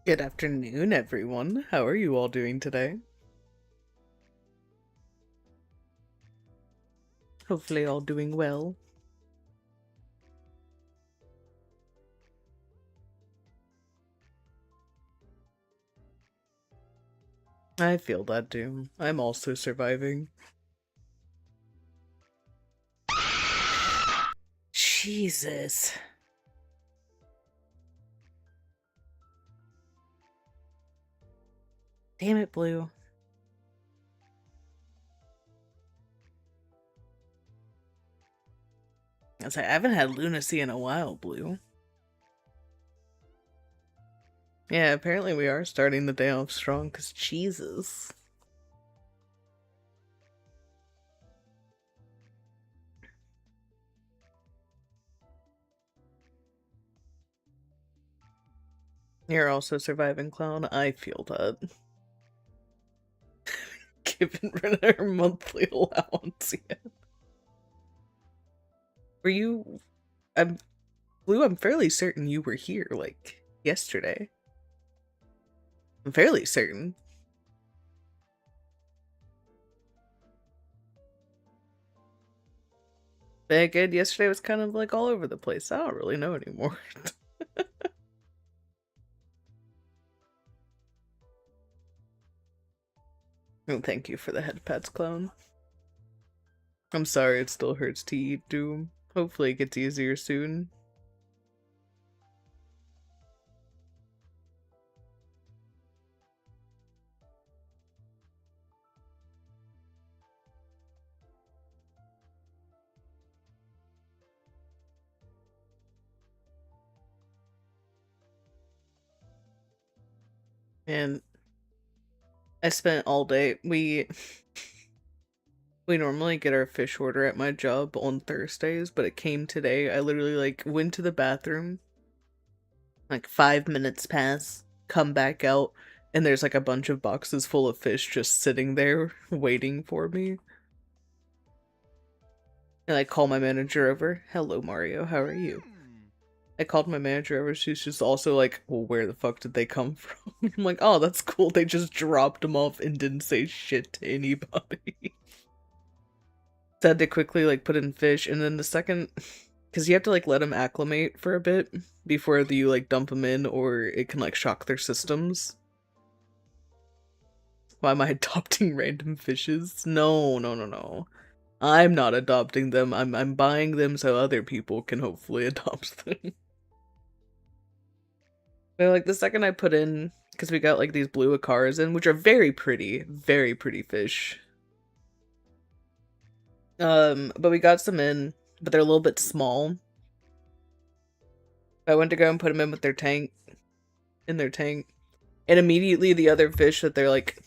Good afternoon, everyone. How are you all doing today? Hopefully all doing well. I feel that too. I'm also surviving. Jesus. Damn it, Blue. I haven't had lunacy in a while, Blue. Yeah, apparently we are starting the day off strong, because Jesus. You're also surviving, Clown. I feel that. Given our monthly allowance yet. Were you... Blue, I'm fairly certain you were here, like, yesterday. I'm fairly certain. But good, yesterday was kind of like all over the place. I don't really know anymore. Oh, thank you for the head pats, Clown. I'm sorry it still hurts to eat, Doom. Hopefully it gets easier soon. And I spent all day. We normally get our fish order at my job on Thursdays, but it came today. I literally like went to the bathroom, like 5 minutes pass, come back out, and there's like a bunch of boxes full of fish just sitting there waiting for me. And I call my manager over. Hello, Mario. How are you? I called my manager over. She's just also like, well, where the fuck did they come from? I'm like, oh, that's cool. They just dropped them off and didn't say shit to anybody. So I had to quickly like put in fish, and then the second, because you have to like let them acclimate for a bit before you like dump them in, or it can like shock their systems. Why am I adopting random fishes? No, no, no, no. I'm not adopting them. I'm buying them so other people can hopefully adopt them. But like the second I put in, because we got like these blue acaras in, which are very pretty fish. But we got some in, but they're a little bit small. I went to go and put them in with their tank, and immediately the other fish that they're like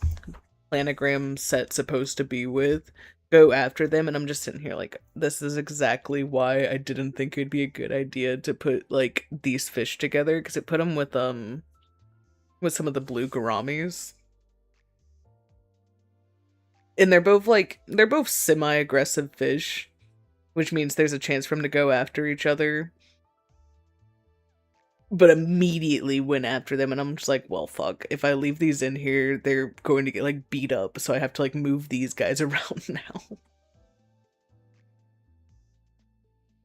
planogram set supposed to be with go after them, and I'm just sitting here like, this is exactly why I didn't think it'd be a good idea to put like these fish together, because it put them with some of the blue gouramis. And they're both semi-aggressive fish, which means there's a chance for them to go after each other. But immediately went after them, and I'm just like, well, fuck. If I leave these in here, they're going to get like beat up, so I have to like move these guys around now.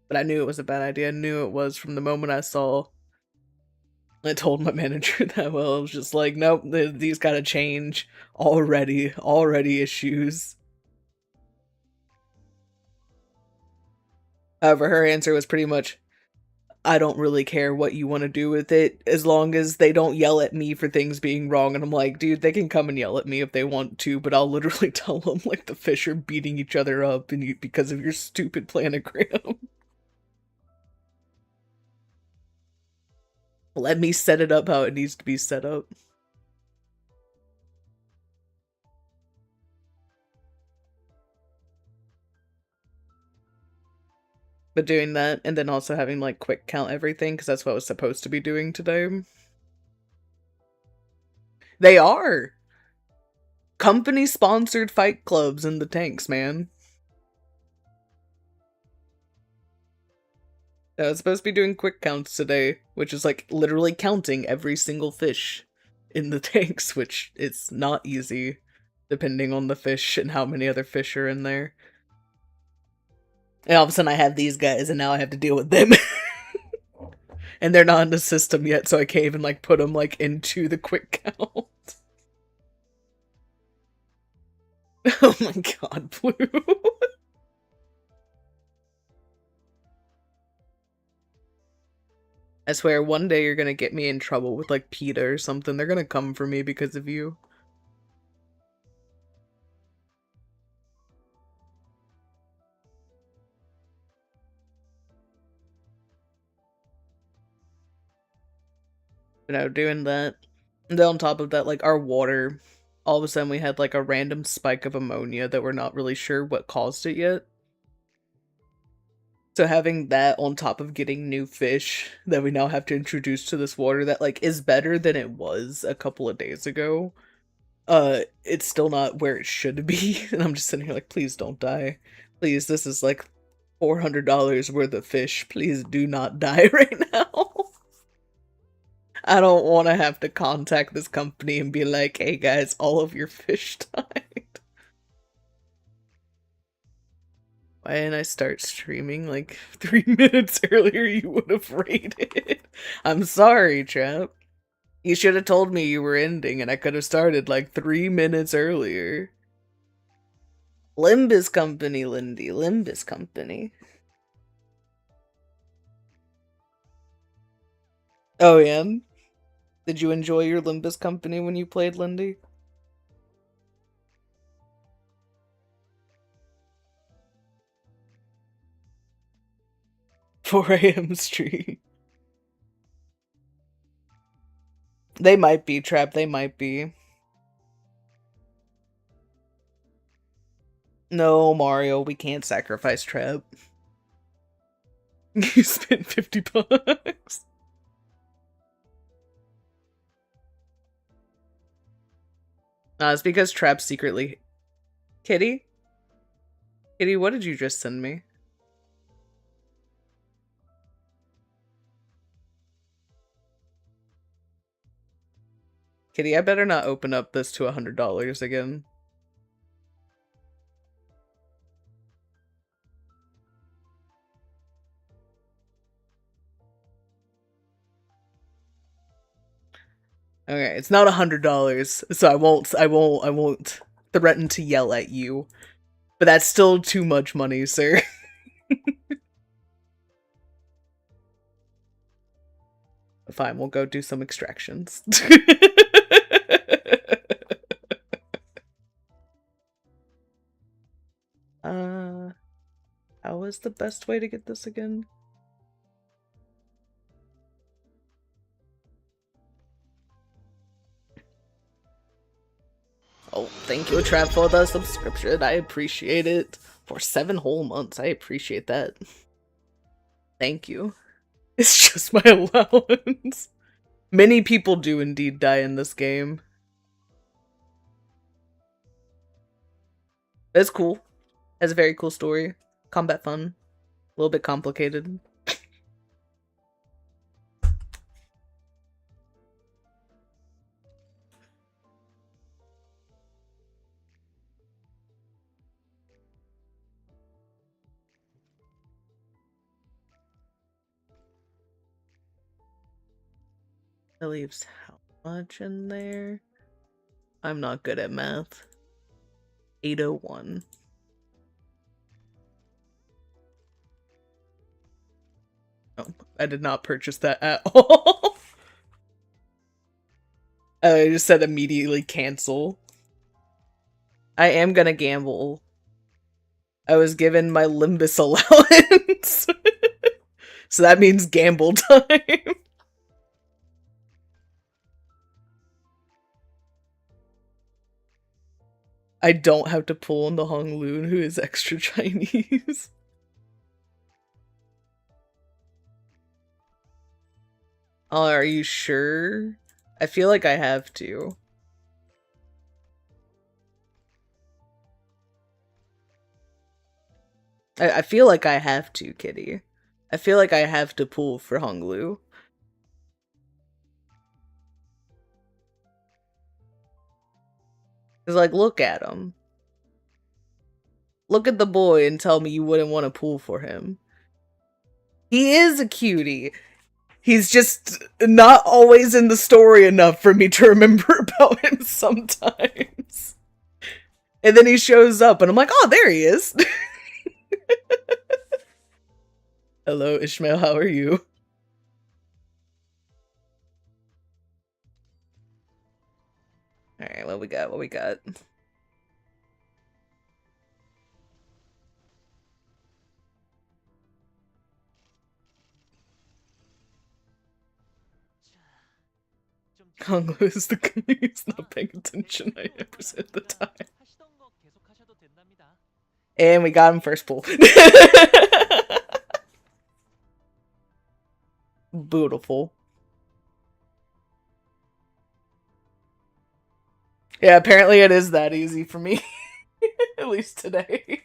But I knew it was a bad idea. I knew it was from the moment I saw. I told my manager that. Well, I was just like, nope, these gotta change already issues. However, her answer was pretty much, I don't really care what you want to do with it, as long as they don't yell at me for things being wrong. And I'm like, dude, they can come and yell at me if they want to, but I'll literally tell them like the fish are beating each other up and because of your stupid planogram. Let me set it up how it needs to be set up. But doing that, and then also having like quick count everything, because that's what I was supposed to be doing today. They are! Company sponsored fight clubs in the tanks, man. I was supposed to be doing quick counts today, which is like literally counting every single fish in the tanks, which is not easy, depending on the fish and how many other fish are in there. And all of a sudden I have these guys, and now I have to deal with them. And they're not in the system yet, so I can't even, like, put them, like, into the quick count. Oh my god, Blue. I swear, one day you're gonna get me in trouble with, like, PETA or something. They're gonna come for me because of you. You know, doing that. And then on top of that, like, our water, all of a sudden we had, like, a random spike of ammonia that we're not really sure what caused it yet. So having that on top of getting new fish that we now have to introduce to this water that, like, is better than it was a couple of days ago, it's still not where it should be. And I'm just sitting here like, please don't die. Please, this is like $400 worth of fish. Please do not die right now. I don't want to have to contact this company and be like, hey guys, all of your fish died. Why didn't I start streaming like 3 minutes earlier? You would have rated. I'm sorry, Trap. You should have told me you were ending and I could have started like 3 minutes earlier. Limbus Company, Lindy. Limbus Company. Oh, yeah? Did you enjoy your Limbus Company when you played, Lindy? 4 a.m. stream. They might be, Trap. They might be. No, Mario, we can't sacrifice Trap. You spent $50. It's because Trap secretly... Kitty? Kitty, what did you just send me? Kitty, I better not open up this to $100 again. Okay, it's not $100, so I won't threaten to yell at you. But that's still too much money, sir. Fine, we'll go do some extractions. How is the best way to get this again? Oh, thank you, Trap, for the subscription. I appreciate it. For 7 whole months, I appreciate that. Thank you. It's just my allowance. Many people do indeed die in this game. It's cool. Has a very cool story. Combat fun. A little bit complicated. That leaves how much in there? I'm not good at math. 801. Oh, I did not purchase that at all. I just said immediately cancel. I am gonna gamble. I was given my Limbus allowance. So that means gamble time. I don't have to pull on the Hong Loon, who is extra Chinese. Oh, are you sure? I feel like I have to. I feel like I have to, Kitty. I feel like I have to pull for Honglu. It's like, look at him. Look at the boy and tell me you wouldn't want to pull for him. He is a cutie. He's just not always in the story enough for me to remember about him sometimes. And then he shows up and I'm like, oh, there he is. Hello, Ishmael, how are you? Alright, what we got? What we got? Congo is the guy who's not paying attention 90% of the time. And we got him first pull. Beautiful. Yeah, apparently it is that easy for me. At least today.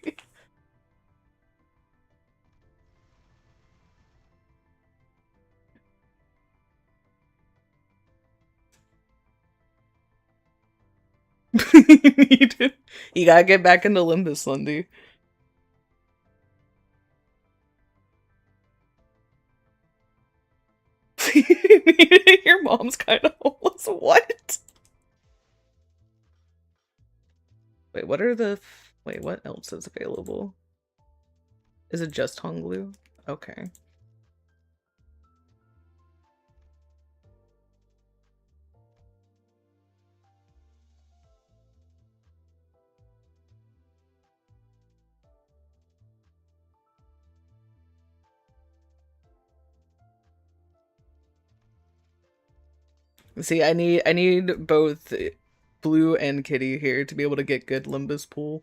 You gotta get back into Limbus, Lindy. Your mom's kind of homeless. What? Wait, what are the... Wait, what else is available? Is it just Honglu? Okay. See, I need both Blue and Kitty here to be able to get good Limbus pool.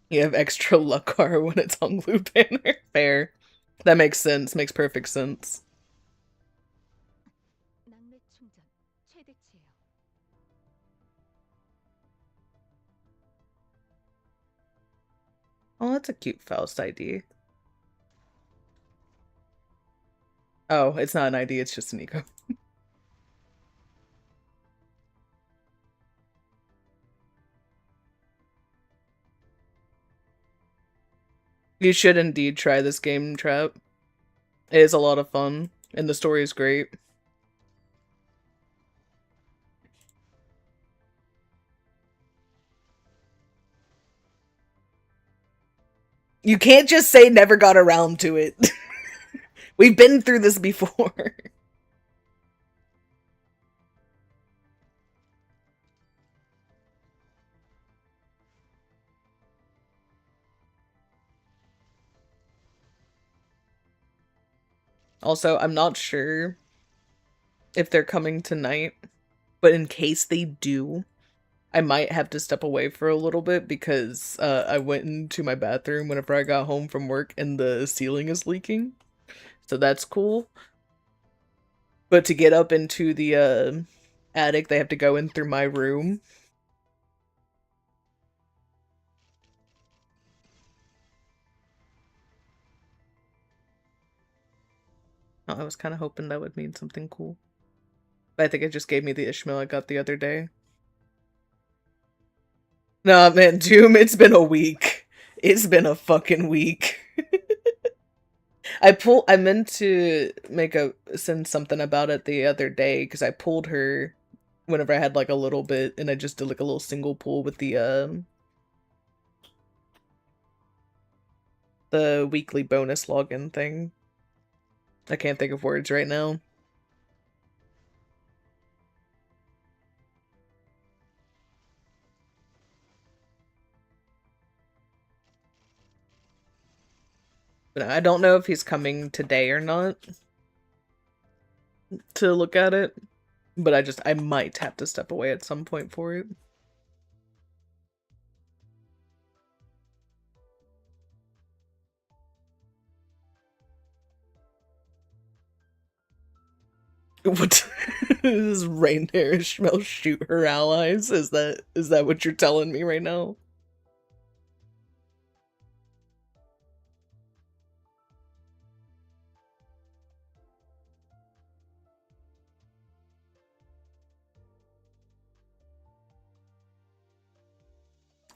You have extra Luckar when it's Honglu banner. Fair. That makes sense. Makes perfect sense. Oh, that's a cute Faust ID. Oh, it's not an ID, it's just an eco. You should indeed try this game, Trap. It is a lot of fun, and the story is great. You can't just say never got around to it. We've been through this before. Also, I'm not sure if they're coming tonight, but in case they do, I might have to step away for a little bit because I went into my bathroom whenever I got home from work and the ceiling is leaking. So that's cool. But to get up into the attic, they have to go in through my room. Oh, I was kind of hoping that would mean something cool. But I think it just gave me the Ishmael I got the other day. Nah, man, Doom, it's been a week. It's been a fucking week. I meant to send something about it the other day because I pulled her whenever I had like a little bit, and I just did like a little single pull with the weekly bonus login thing. I can't think of words right now. But I don't know if he's coming today or not to look at it. But I might have to step away at some point for it. What does reindeer Ishmael shoot her allies? Is that what you're telling me right now?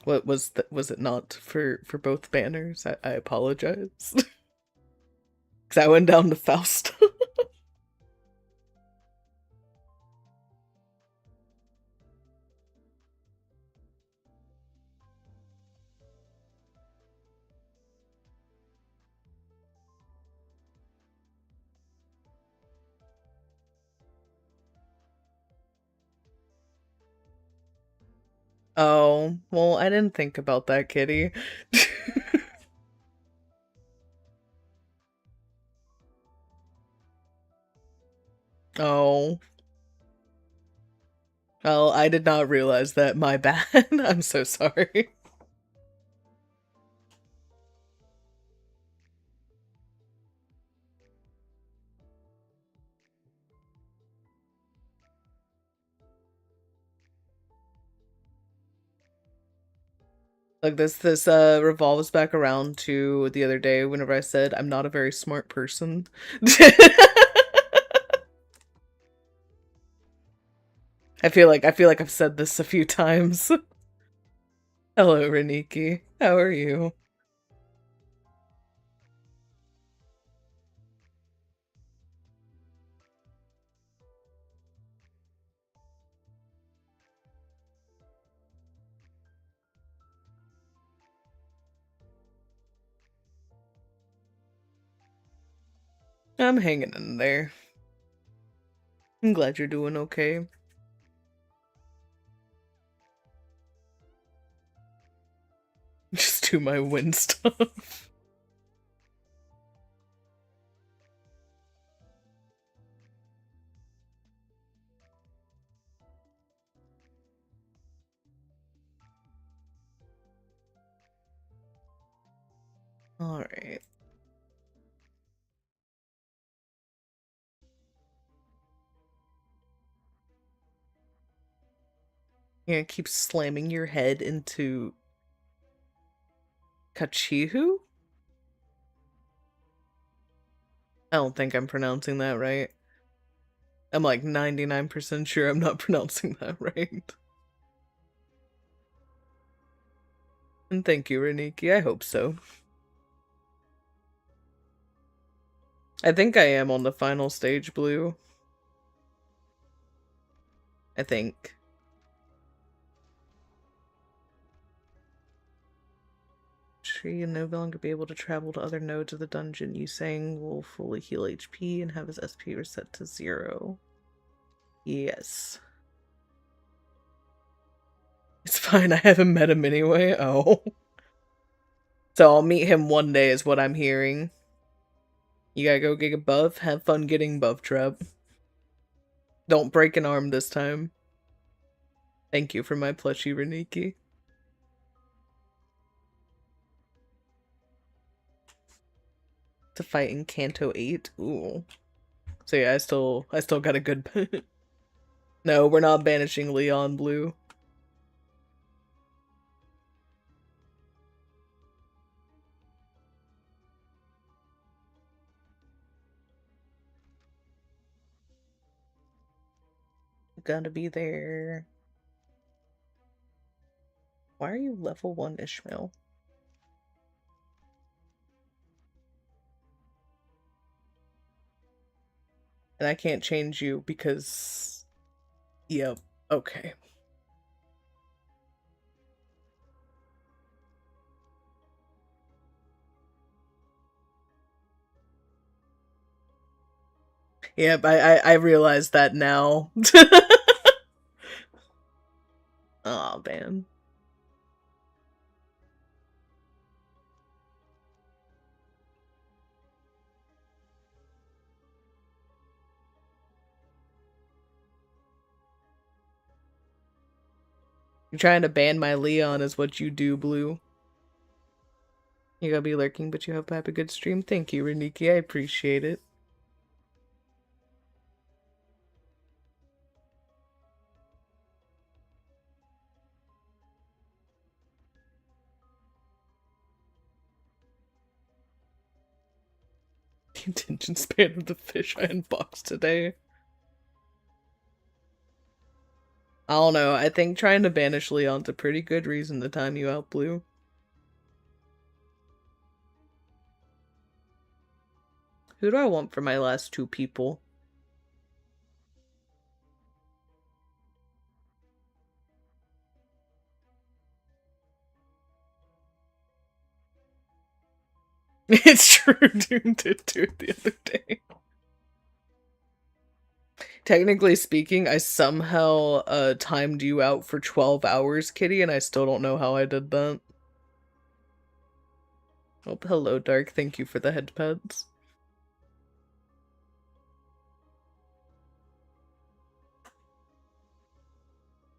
What was it not for both banners? I apologize. Because I went down to Faust. Oh, well, I didn't think about that, kitty. Oh. Well, I did not realize that. My bad. I'm so sorry. Like this revolves back around to the other day whenever I said I'm not a very smart person. I feel like I've said this a few times. Hello, Reniki. How are you? I'm hanging in there. I'm glad you're doing okay. Just do my win stuff. Alright. You're gonna keep slamming your head into Kachihu? I don't think I'm pronouncing that right. I'm like 99% sure I'm not pronouncing that right. And thank you, Reniki. I hope so. I think I am on the final stage, Blue. I think. Sure, you no longer be able to travel to other nodes of the dungeon. Yusang will fully heal HP and have his SP reset to 0. Yes. It's fine, I haven't met him anyway. Oh. So I'll meet him one day is what I'm hearing. You gotta go get a buff. Have fun getting buff, Trap. Don't break an arm this time. Thank you for my plushie, Reniki. To fight in Kanto 8. Ooh. So yeah, I still got a good No, we're not banishing Leon, Blue. Gotta be there. Why are you level 1 Ishmael? And I can't change you because... Yep. Okay. Yep, I realized that now. Aw, man. You're trying to ban my Leon is what you do, Blue. You gotta be lurking, but you hope I have a good stream. Thank you, Reniki. I appreciate it. The attention span of the fish I unboxed today. I don't know, I think trying to banish Leon's a pretty good reason to time you out, Blue. Who do I want for my last two people? It's true, Doom did do it the other day. Technically speaking, I somehow timed you out for 12 hours, Kitty, and I still don't know how I did that. Oh, hello, Dark. Thank you for the headpads.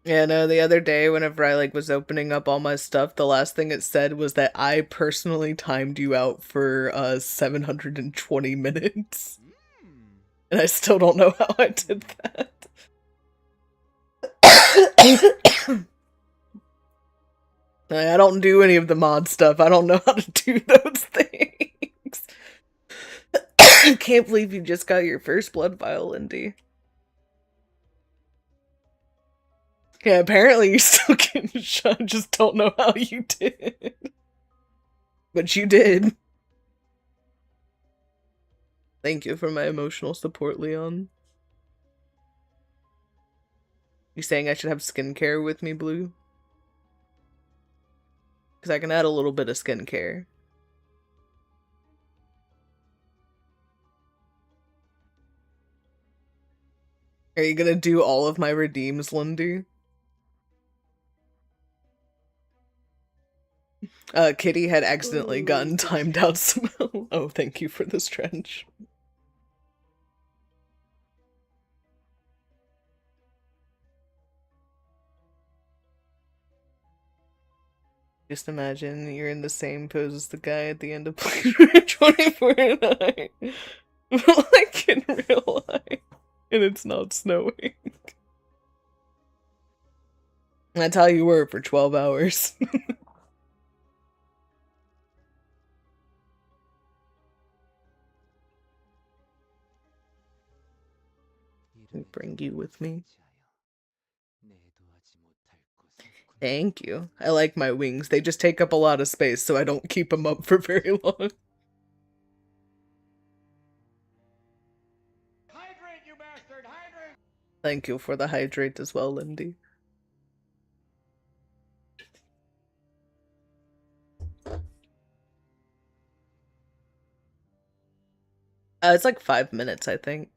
Yeah, no, the other day whenever I was opening up all my stuff, the last thing it said was that I personally timed you out for 720 minutes. And I still don't know how I did that. I don't do any of the mod stuff. I don't know how to do those things. I can't believe you just got your first blood vial, Lindy. Yeah, apparently you still getting shot. Just don't know how you did. But you did. Thank you for my emotional support, Leon. You saying I should have skincare with me, Blue? Because I can add a little bit of skincare. Are you gonna do all of my redeems, Lindy? Kitty had accidentally gotten timed out somehow. Oh, thank you for this trench. Just imagine you're in the same pose as the guy at the end of 24/9. Like in real life. And it's not snowing. That's how you were for 12 hours. Bring you with me. Thank you. I like my wings. They just take up a lot of space, so I don't keep them up for very long. Hydrate, you bastard! Hydrate! Thank you for the hydrate as well, Lindy. It's like 5 minutes, I think.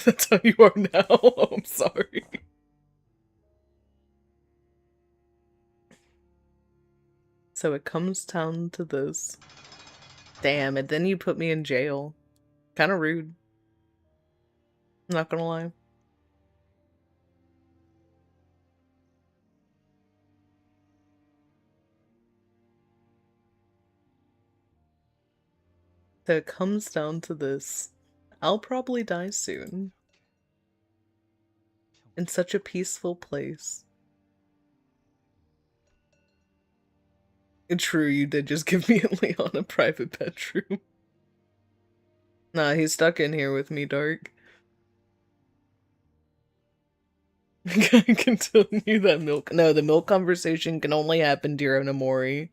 That's how you are now? Oh, I'm sorry. So it comes down to this. Damn, and then you put me in jail. Kinda rude. I'm not gonna lie. So it comes down to this. I'll probably die soon. In such a peaceful place. True, you did just give me and Leon a private bedroom. Nah, he's stuck in here with me, Dark. I can tell you that milk. No, the milk conversation can only happen during Amori.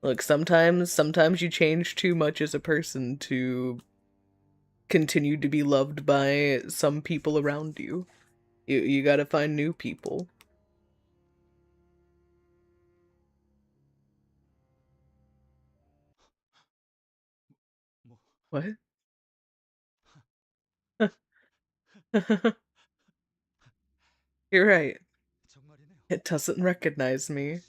Look, sometimes you change too much as a person to continue to be loved by some people around you. You gotta find new people. What? You're right. It doesn't recognize me.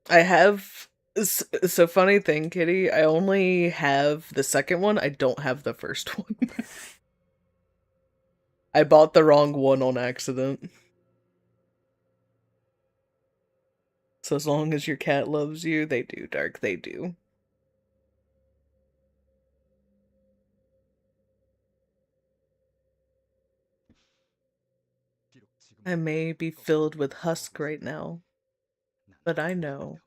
I have... So funny thing, Kitty, I only have the second one, I don't have the first one. I bought the wrong one on accident. So as long as your cat loves you, they do, Dark, they do. I may be filled with husk right now, but I know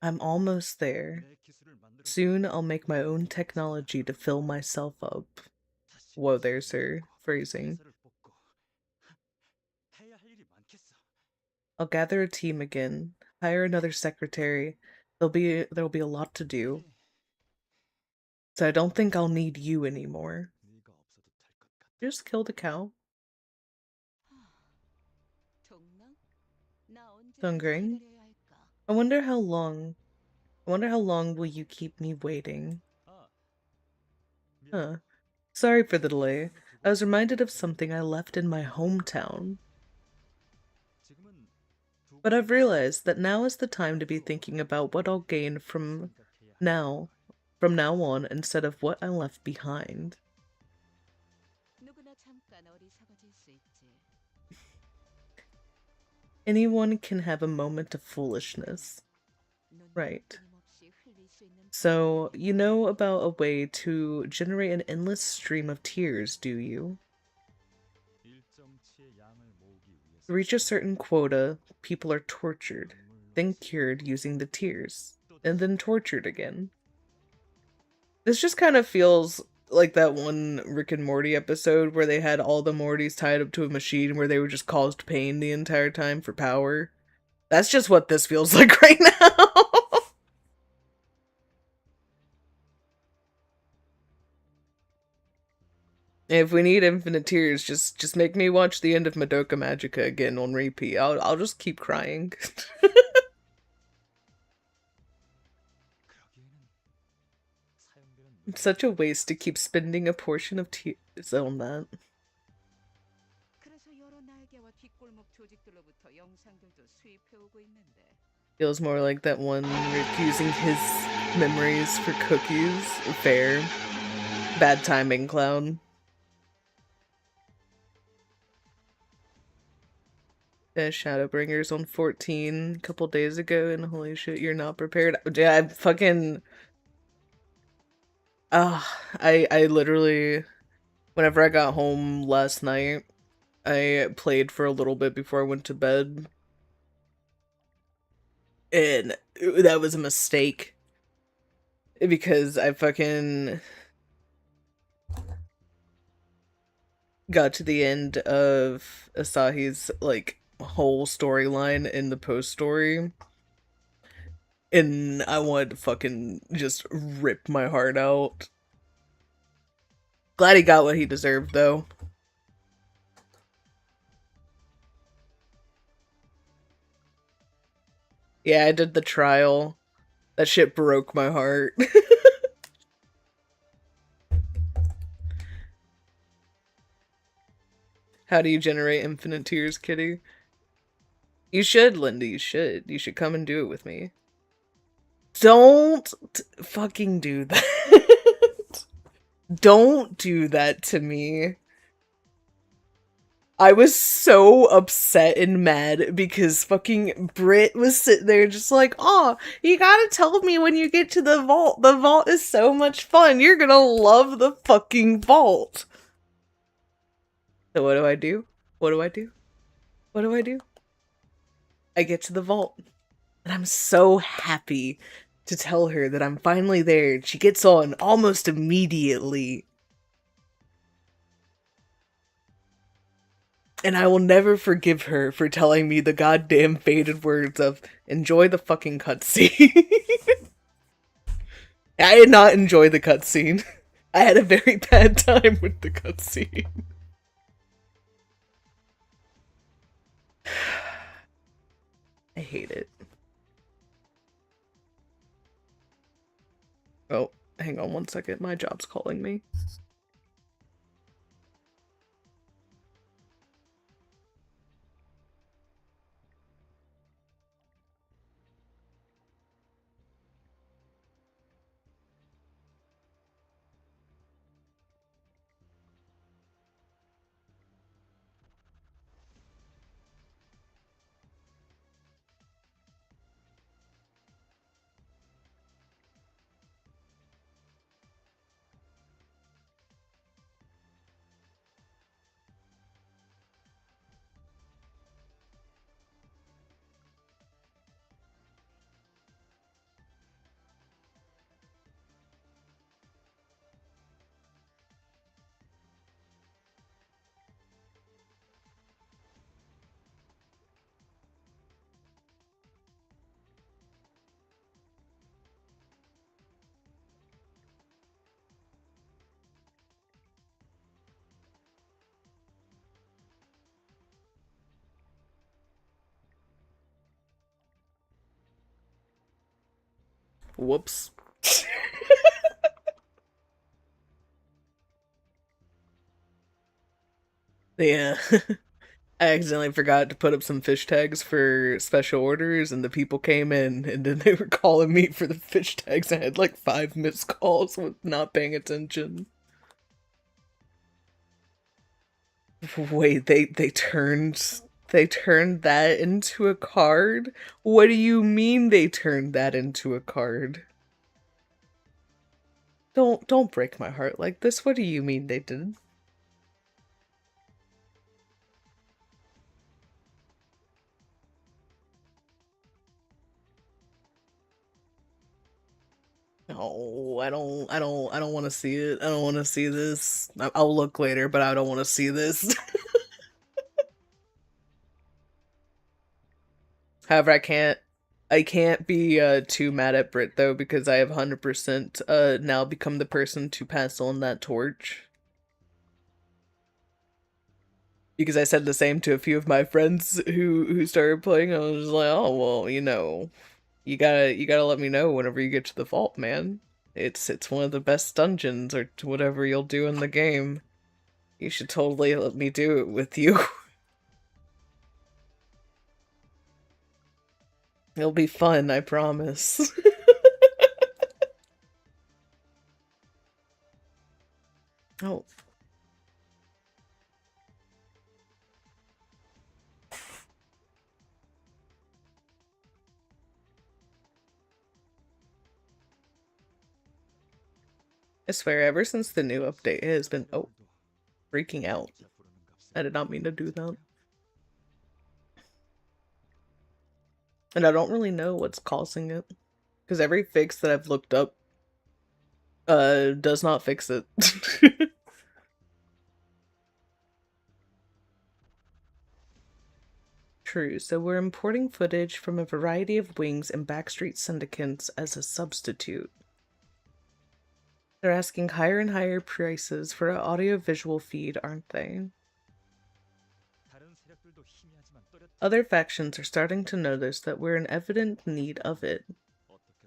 I'm almost there. Soon I'll make my own technology to fill myself up. Whoa there, sir. Phrasing. I'll gather a team again, hire another secretary. There'll be a lot to do. So I don't think I'll need you anymore. Just kill the cow. Sungring. I wonder how long. I wonder how long will you keep me waiting? Huh. Sorry for the delay. I was reminded of something I left in my hometown. But I've realized that now is the time to be thinking about what I'll gain now, from now on, instead of what I left behind. Anyone can have a moment of foolishness. Right. So, you know about a way to generate an endless stream of tears, do you? To reach a certain quota, people are tortured, then cured using the tears, and then tortured again. This just kind of feels like that one Rick and Morty episode where they had all the Mortys tied up to a machine where they were just caused pain the entire time for power. That's just what this feels like right now. If we need infinite tears, just make me watch the end of Madoka Magica again on repeat. I'll just keep crying. It's such a waste to keep spending a portion of tears on that. Feels more like that one Rick using his memories for cookies. Fair. Bad timing, clown. Shadowbringers on 14 a couple days ago, and holy shit, you're not prepared. Yeah, I fucking. I literally. Whenever I got home last night, I played for a little bit before I went to bed. And that was a mistake. Because I fucking got to the end of Asahi's, like, whole storyline in the post story. And I wanted to fucking just rip my heart out. Glad he got what he deserved, though. Yeah, I did the trial. That shit broke my heart. How do you generate infinite tears, kitty? You should, Linda, you should. You should come and do it with me. Don't fucking do that. Don't do that to me. I was so upset and mad because fucking Brit was sitting there just like, oh, you gotta tell me when you get to the vault. The vault is so much fun. You're gonna love the fucking vault. So what do I do? What do I do? What do I do? I get to the vault. And I'm so happy to tell her that I'm finally there. She gets on almost immediately. And I will never forgive her for telling me the goddamn faded words of enjoy the fucking cutscene. I did not enjoy the cutscene. I had a very bad time with the cutscene. I hate it. Oh, hang on one second. My job's calling me. Whoops. Yeah. I accidentally forgot to put up some fish tags for special orders, and the people came in, and then they were calling me for the fish tags. I had like 5 missed calls with not paying attention. Wait, they turned that into a card? What do you mean they turned that into a card? Don't break my heart like this. What do you mean they did? No, I don't want to see it. I don't want to see this. I'll look later, but I don't want to see this. However, I can't be too mad at Brit though, because I have 100% now become the person to pass on that torch. Because I said the same to a few of my friends who started playing. I was like, oh well, you gotta let me know whenever you get to the vault, man. It's one of the best dungeons or whatever you'll do in the game. You should totally let me do it with you. It'll be fun, I promise. Oh, I swear, ever since the new update, it has been freaking out. I did not mean to do that. And I don't really know what's causing it. Because every fix that I've looked up does not fix it. True, so we're importing footage from a variety of wings and backstreet syndicates as a substitute. They're asking higher and higher prices for an audio-visual feed, aren't they? Other factions are starting to notice that we're in evident need of it,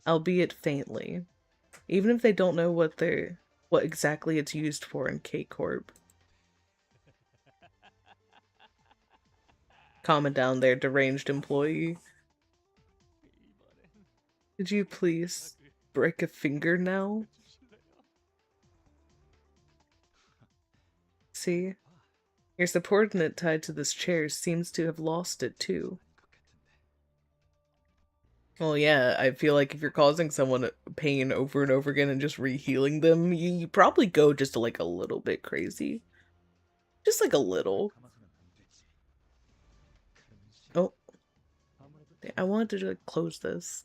albeit faintly, even if they don't know what exactly it's used for in K-Corp. Calm down there, deranged employee. Could you please break a finger now? See? Your subordinate tied to this chair seems to have lost it too. Well, yeah, I feel like if you're causing someone pain over and over again and just re-healing them, you probably go just like a little bit crazy. Just like a little. Oh, I wanted to close this.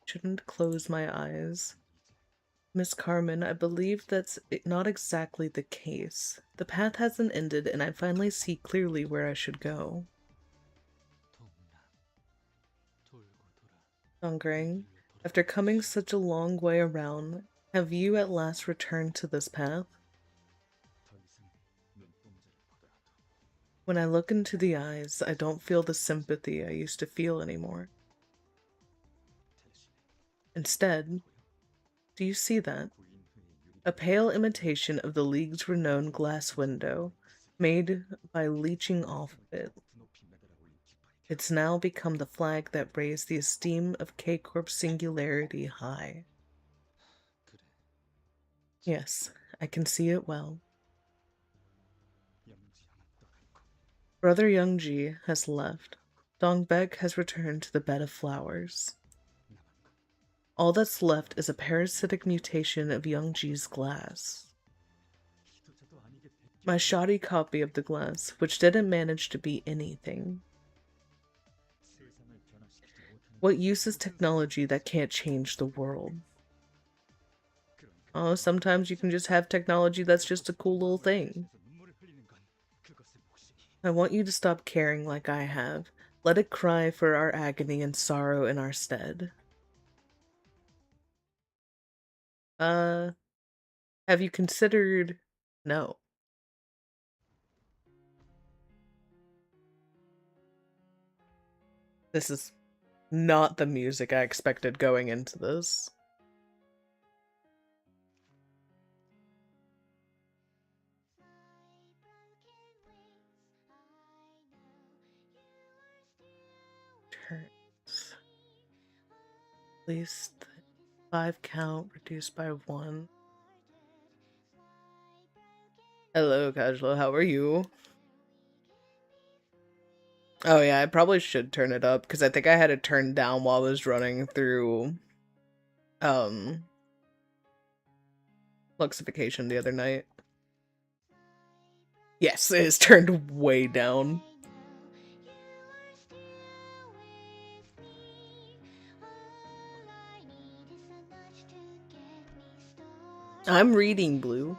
Shouldn't close my eyes. Miss Carmen, I believe that's not exactly the case. The path hasn't ended, and I finally see clearly where I should go. Dongrang, after coming such a long way around, have you at last returned to this path? When I look into the eyes, I don't feel the sympathy I used to feel anymore. Instead, do you see that? A pale imitation of the League's renowned glass window, made by leeching off of it. It's now become the flag that raised the esteem of K-Corp's singularity high. Yes, I can see it well. Brother Youngji has left. Dongbek has returned to the bed of flowers. All that's left is a parasitic mutation of Youngji's glass. My shoddy copy of the glass, which didn't manage to be anything. What use is technology that can't change the world? Oh, sometimes you can just have technology that's just a cool little thing. I want you to stop caring like I have. Let it cry for our agony and sorrow in our stead. Have you considered... No. This is not the music I expected going into this. Turns. At least 5 count reduced by 1. Hello, Casual. How are you? Oh yeah, I probably should turn it up because I think I had it turned down while I was running through Luxification the other night. Yes, it is turned way down. I'm reading Blue.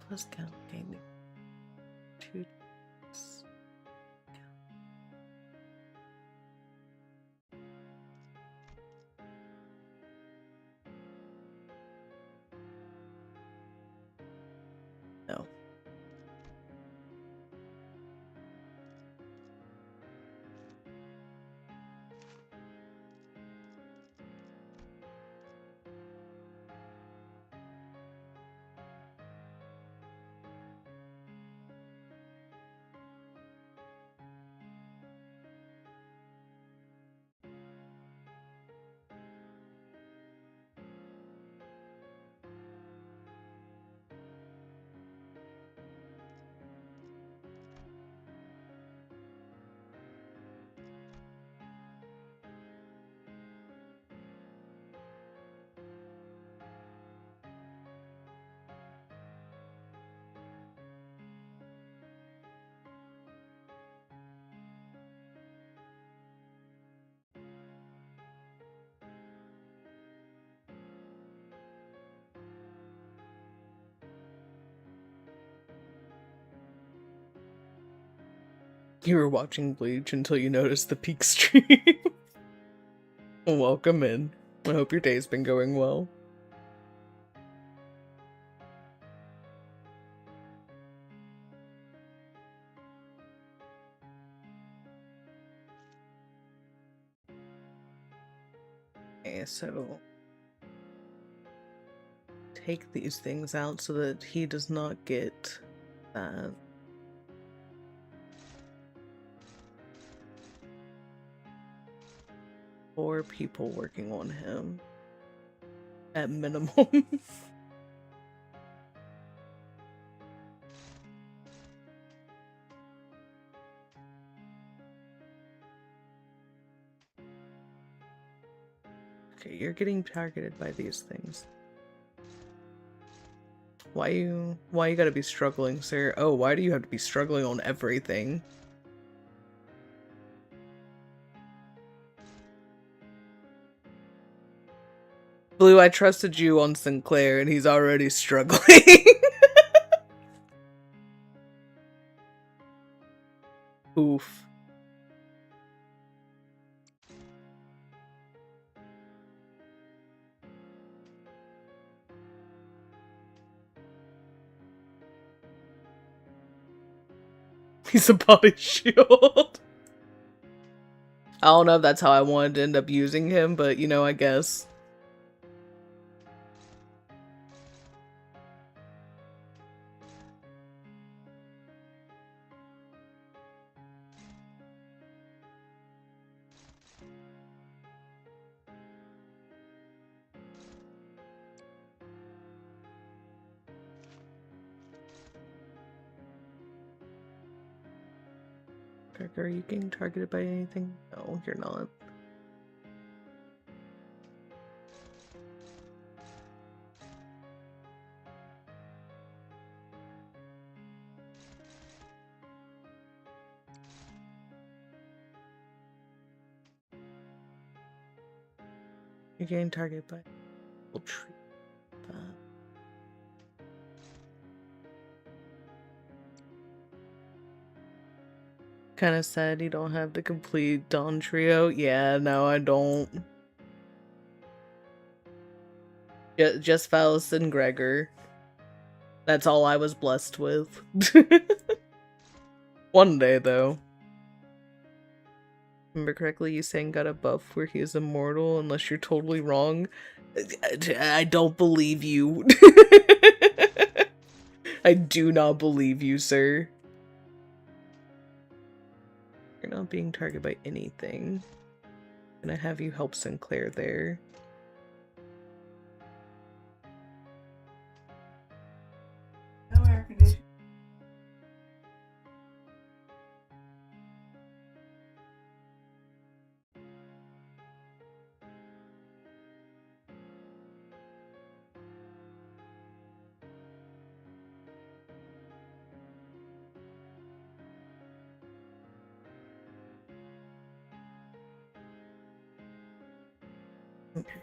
Plus count gaming. 2. No. You were watching Bleach until you noticed the peak stream. Welcome in. I hope your day's been going well. Okay, so take these things out so that he does not get that. Four people working on him. At minimum. Okay, you're getting targeted by these things. Why you gotta be struggling, sir? Oh, why do you have to be struggling on everything? Blue, I trusted you on Sinclair and he's already struggling. Oof. He's a body shield. I don't know if that's how I wanted to end up using him, but you know, I guess. Gregor, are you getting targeted by anything? No, you're not. You're getting targeted by... We'll treat that. Kinda sad you don't have the complete Dawn trio. Yeah, no, I don't. Just Faust and Gregor. That's all I was blessed with. One day, though. Remember correctly, you saying got a buff where he is immortal unless you're totally wrong? I don't believe you. I do not believe you, sir. You're not being targeted by anything. I'm gonna have you help Sinclair there. No air conditioning. Okay.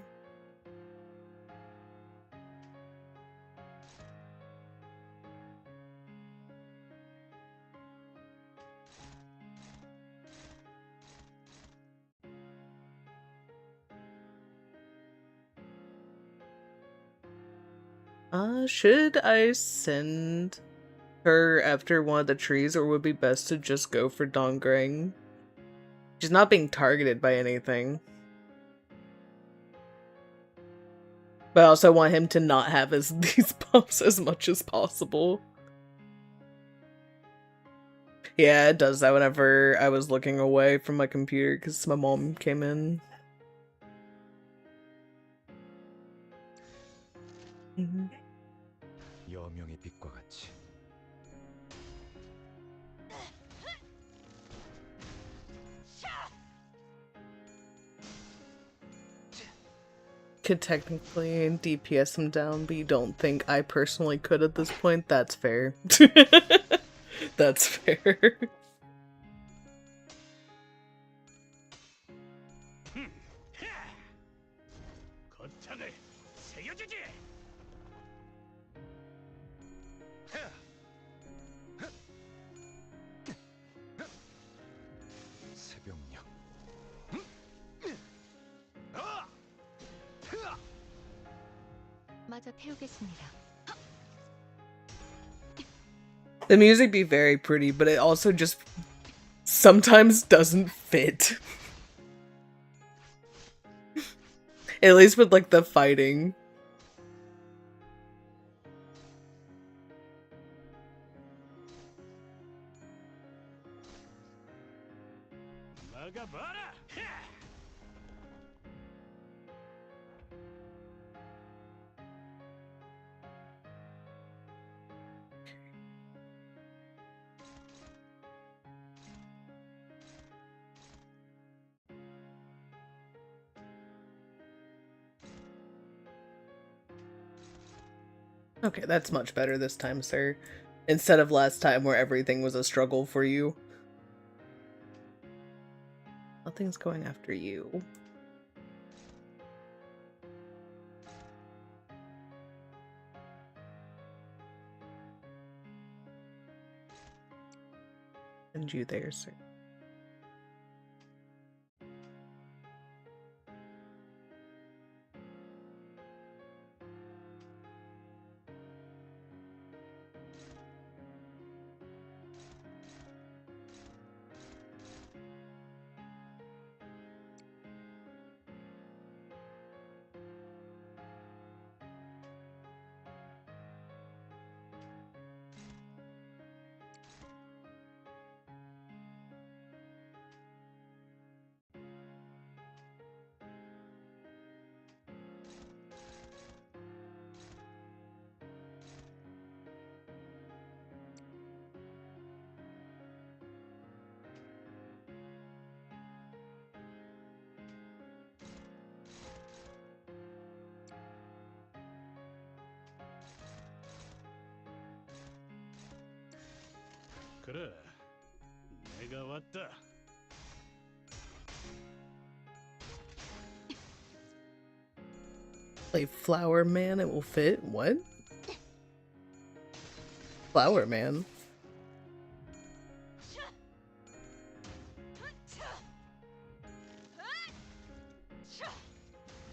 Should I send her after one of the trees, or would it be best to just go for Dongring? She's not being targeted by anything. But I also want him to not have these bumps as much as possible. Yeah, it does that whenever I was looking away from my computer because my mom came in. 여명의 빛과 같이 Could technically DPS him down, but you don't think I personally could at this point? That's fair. That's fair. 거창을 새겨주지. 새벽녘 마저 태우겠습니다. The music be very pretty, but it also just sometimes doesn't fit. At least with like the fighting. 막아봐라. Okay, that's much better this time, sir. Instead of last time where everything was a struggle for you. Nothing's going after you. Send you there, sir. 그래, 내가 왔다. Play Flower Man, it will fit. What? Flower Man?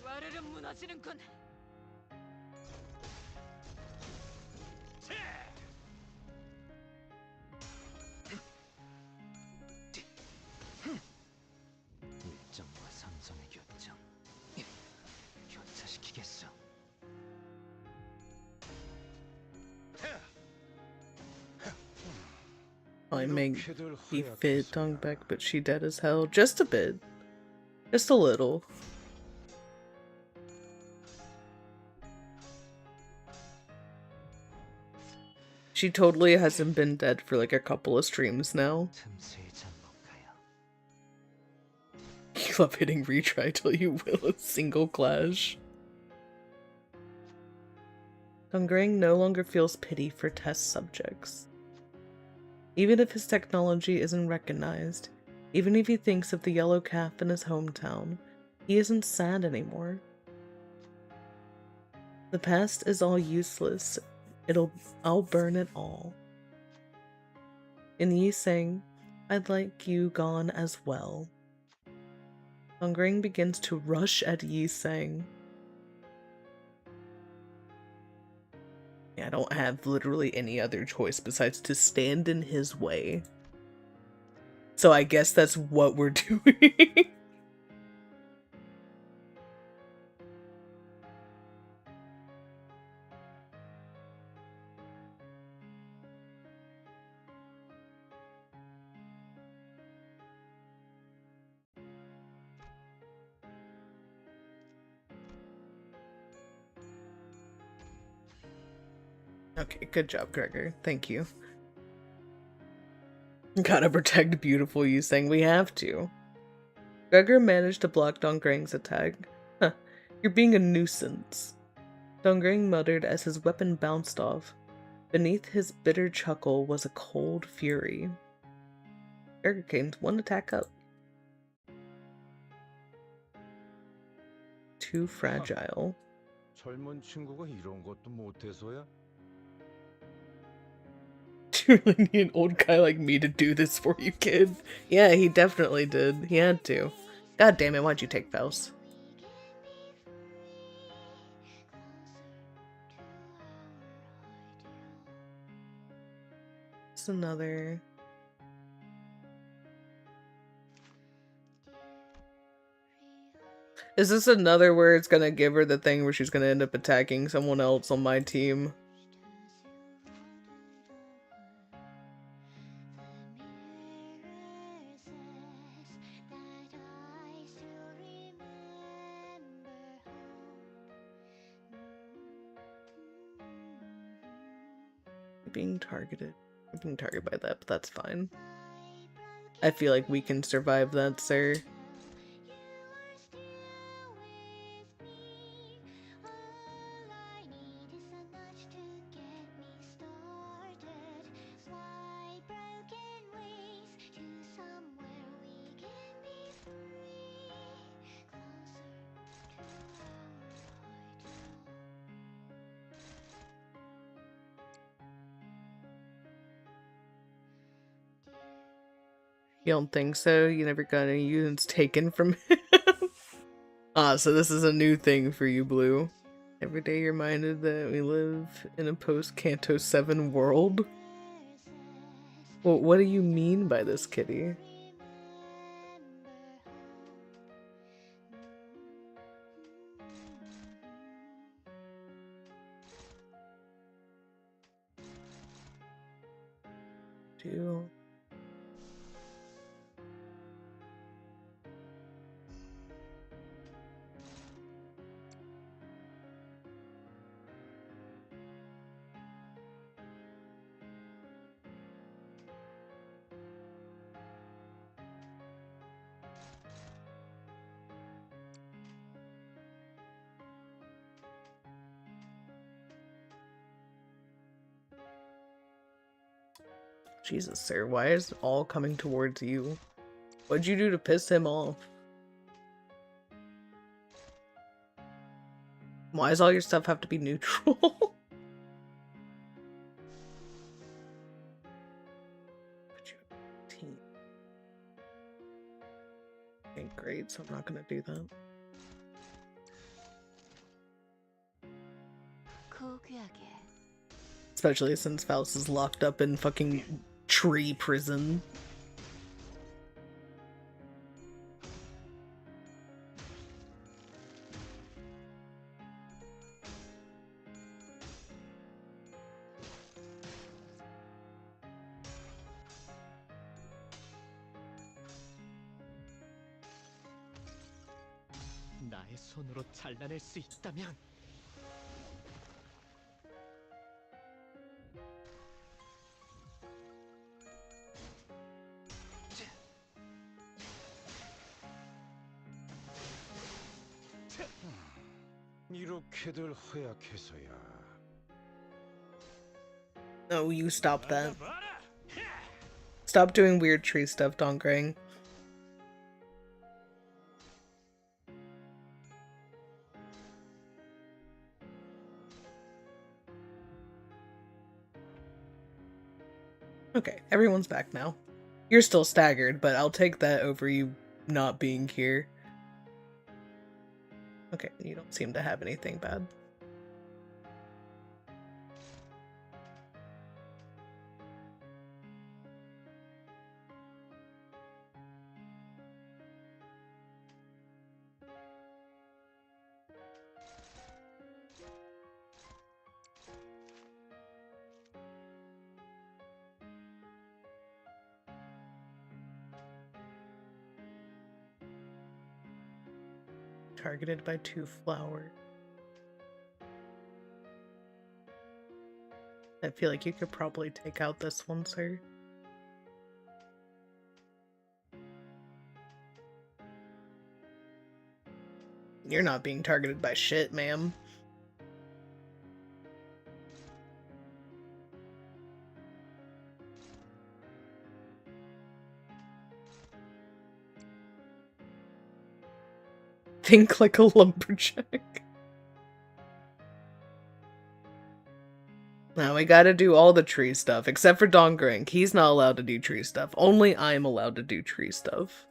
와르르 무너지는군. I may 이렇게들 be fit, 허약해서야. Dongbaek, but she dead as hell. Just a bit. Just a little. She totally hasn't been dead for like a couple of streams now. 틈새의 장목가요. You love hitting retry till you will a single clash. Dongring no longer feels pity for test subjects. Even if his technology isn't recognized, even if he thinks of the yellow calf in his hometown, he isn't sad anymore. The past is all useless. I'll burn it all. In Yiseng, I'd like you gone as well. Dongring begins to rush at Yiseng. I don't have literally any other choice besides to stand in his way. So I guess that's what we're doing. Okay, good job, Gregor. Thank you. Gotta protect beautiful Yuseng. We have to. Gregor managed to block Dongring's attack. Huh, you're being a nuisance. Dongring muttered as his weapon bounced off. Beneath his bitter chuckle was a cold fury. Gregor came one attack up. Too fragile. 젊은 친구가 이런 것도 못해서야. Do you really need an old guy like me to do this for you, kid? Yeah, he definitely did. He had to. God damn it, why'd you take Faust? It's another... Is this another where it's gonna give her the thing where she's gonna end up attacking someone else on my team? Being targeted. I'm being targeted by that, but that's fine. I feel like we can survive that, sir. You don't think so? You never got any units taken from him? Ah, so this is a new thing for you, Blue. Every day you're reminded that we live in a post-Canto 7 world? Well, what do you mean by this, kitty? Do... Jesus, sir, why is it all coming towards you? What'd you do to piss him off? Why does all your stuff have to be neutral? Put you in team. Okay, great, so I'm not gonna do that. Especially since Faust is locked up in fucking tree prison. 나의 손으로 잘라낼 수 있다면 이렇게들 허약해서야. No, you stop that. 막아봐라! Stop doing weird tree stuff, Donggrang. Okay, everyone's back now. You're still staggered, but I'll take that over you not being here. Okay, you don't seem to have anything bad. Targeted by 2 flowers. I feel like you could probably take out this one, sir. You're not being targeted by shit, ma'am. Think like a lumberjack. Now we gotta do all the tree stuff, except for Donggrang. He's not allowed to do tree stuff. Only I'm allowed to do tree stuff.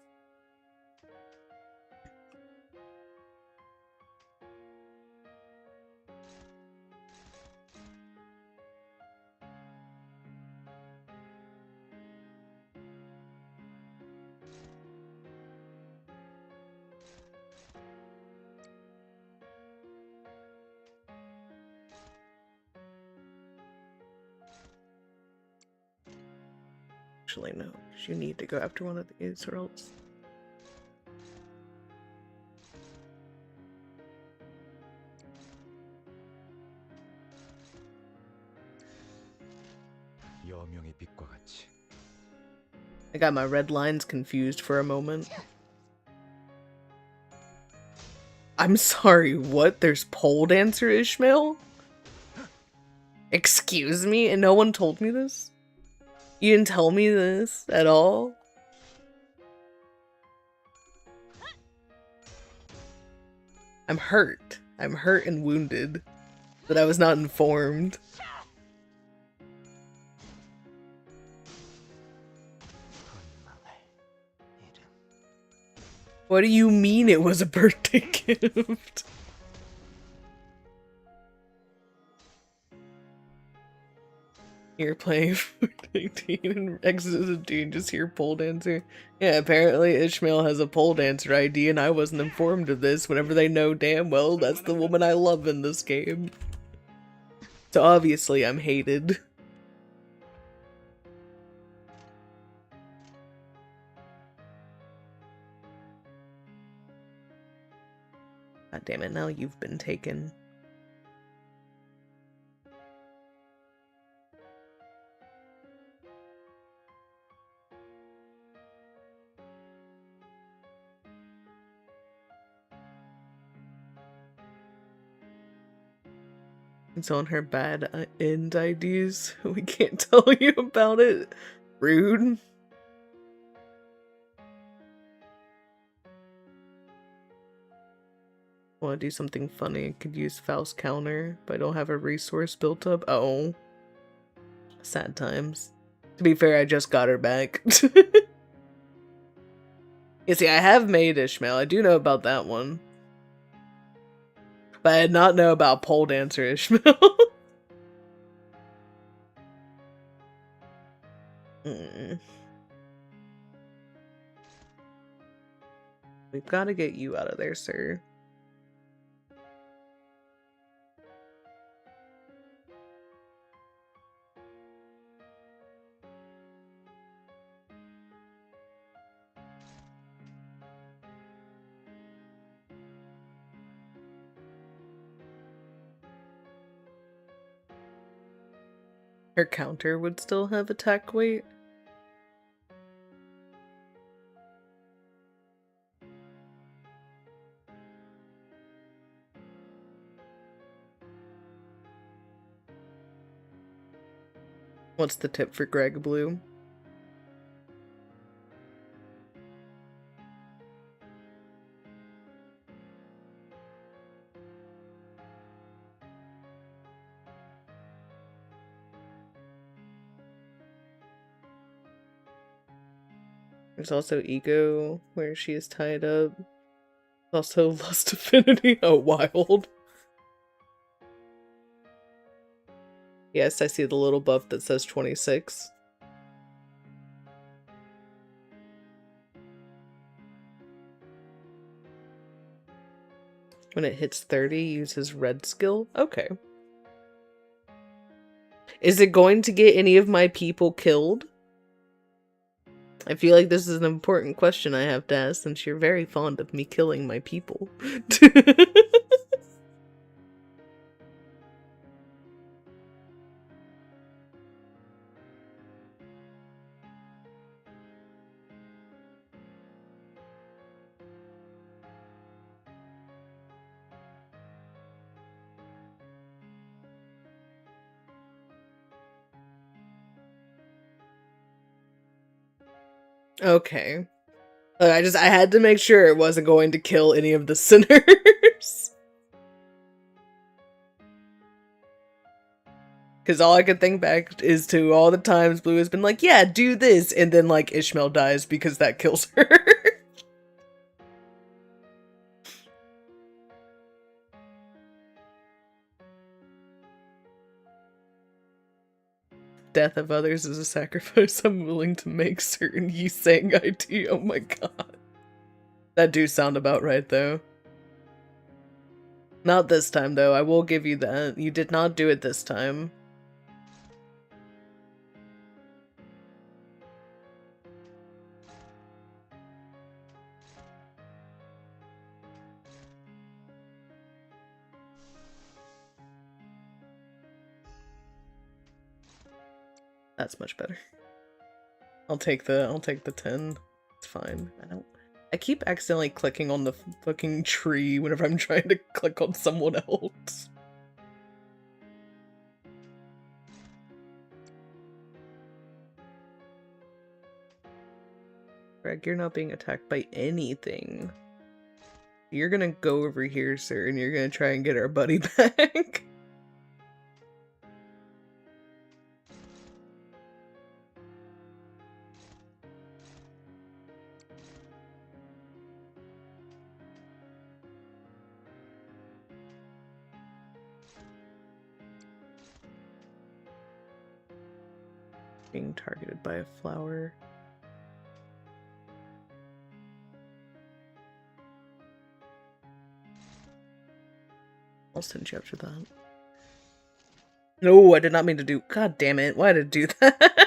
Actually, no, because you need to go after one of these or else. 여명의 빛과 같이. I got my red lines confused for a moment. I'm sorry, what? There's pole dancer Ishmael? Excuse me? And no one told me this? You didn't tell me this at all? I'm hurt. I'm hurt and wounded that I was not informed. What do you mean it was a birthday gift? You're playing 18 and Exodus of Dune, just hear pole dancer. Yeah, apparently Ishmael has a pole dancer ID and I wasn't informed of this whenever they know damn well that's the woman I love in this game. So obviously I'm hated. God damn it, now you've been taken. It's on her bad end IDs. We can't tell you about it. Rude. Want to do something funny? Could use Faust counter, but I don't have a resource built up. Oh. Sad times. To be fair, I just got her back. You see, I have made Ishmael. I do know about that one. But I did not know about pole dancer Ishmael. We've got to get you out of there, sir. Her counter would still have attack weight. What's the tip for Greg Blue? There's also Ego, where she is tied up. Also Lust Affinity. Oh, wild. Yes, I see the little buff that says 26. When it hits 30, use his red skill? Okay. Is it going to get any of my people killed? I feel like this is an important question I have to ask since you're very fond of me killing my people. Okay. I had to make sure it wasn't going to kill any of the sinners. Because all I could think back is to all the times Blue has been like, yeah, do this, and then, like, Ishmael dies because that kills her. Death of others is a sacrifice I'm willing to make, certain ye saying I do. Oh my god. That do sound about right, though. Not this time, though. I will give you that. You did not do it this time. That's much better. I'll take the 10. It's fine. I keep accidentally clicking on the fucking tree whenever I'm trying to click on someone else. Greg, you're not being attacked by anything. You're gonna go over here, sir, and you're gonna try and get our buddy back. Being targeted by a flower. I'll send you after that. No, I did not mean to do. God damn it! Why did I do that?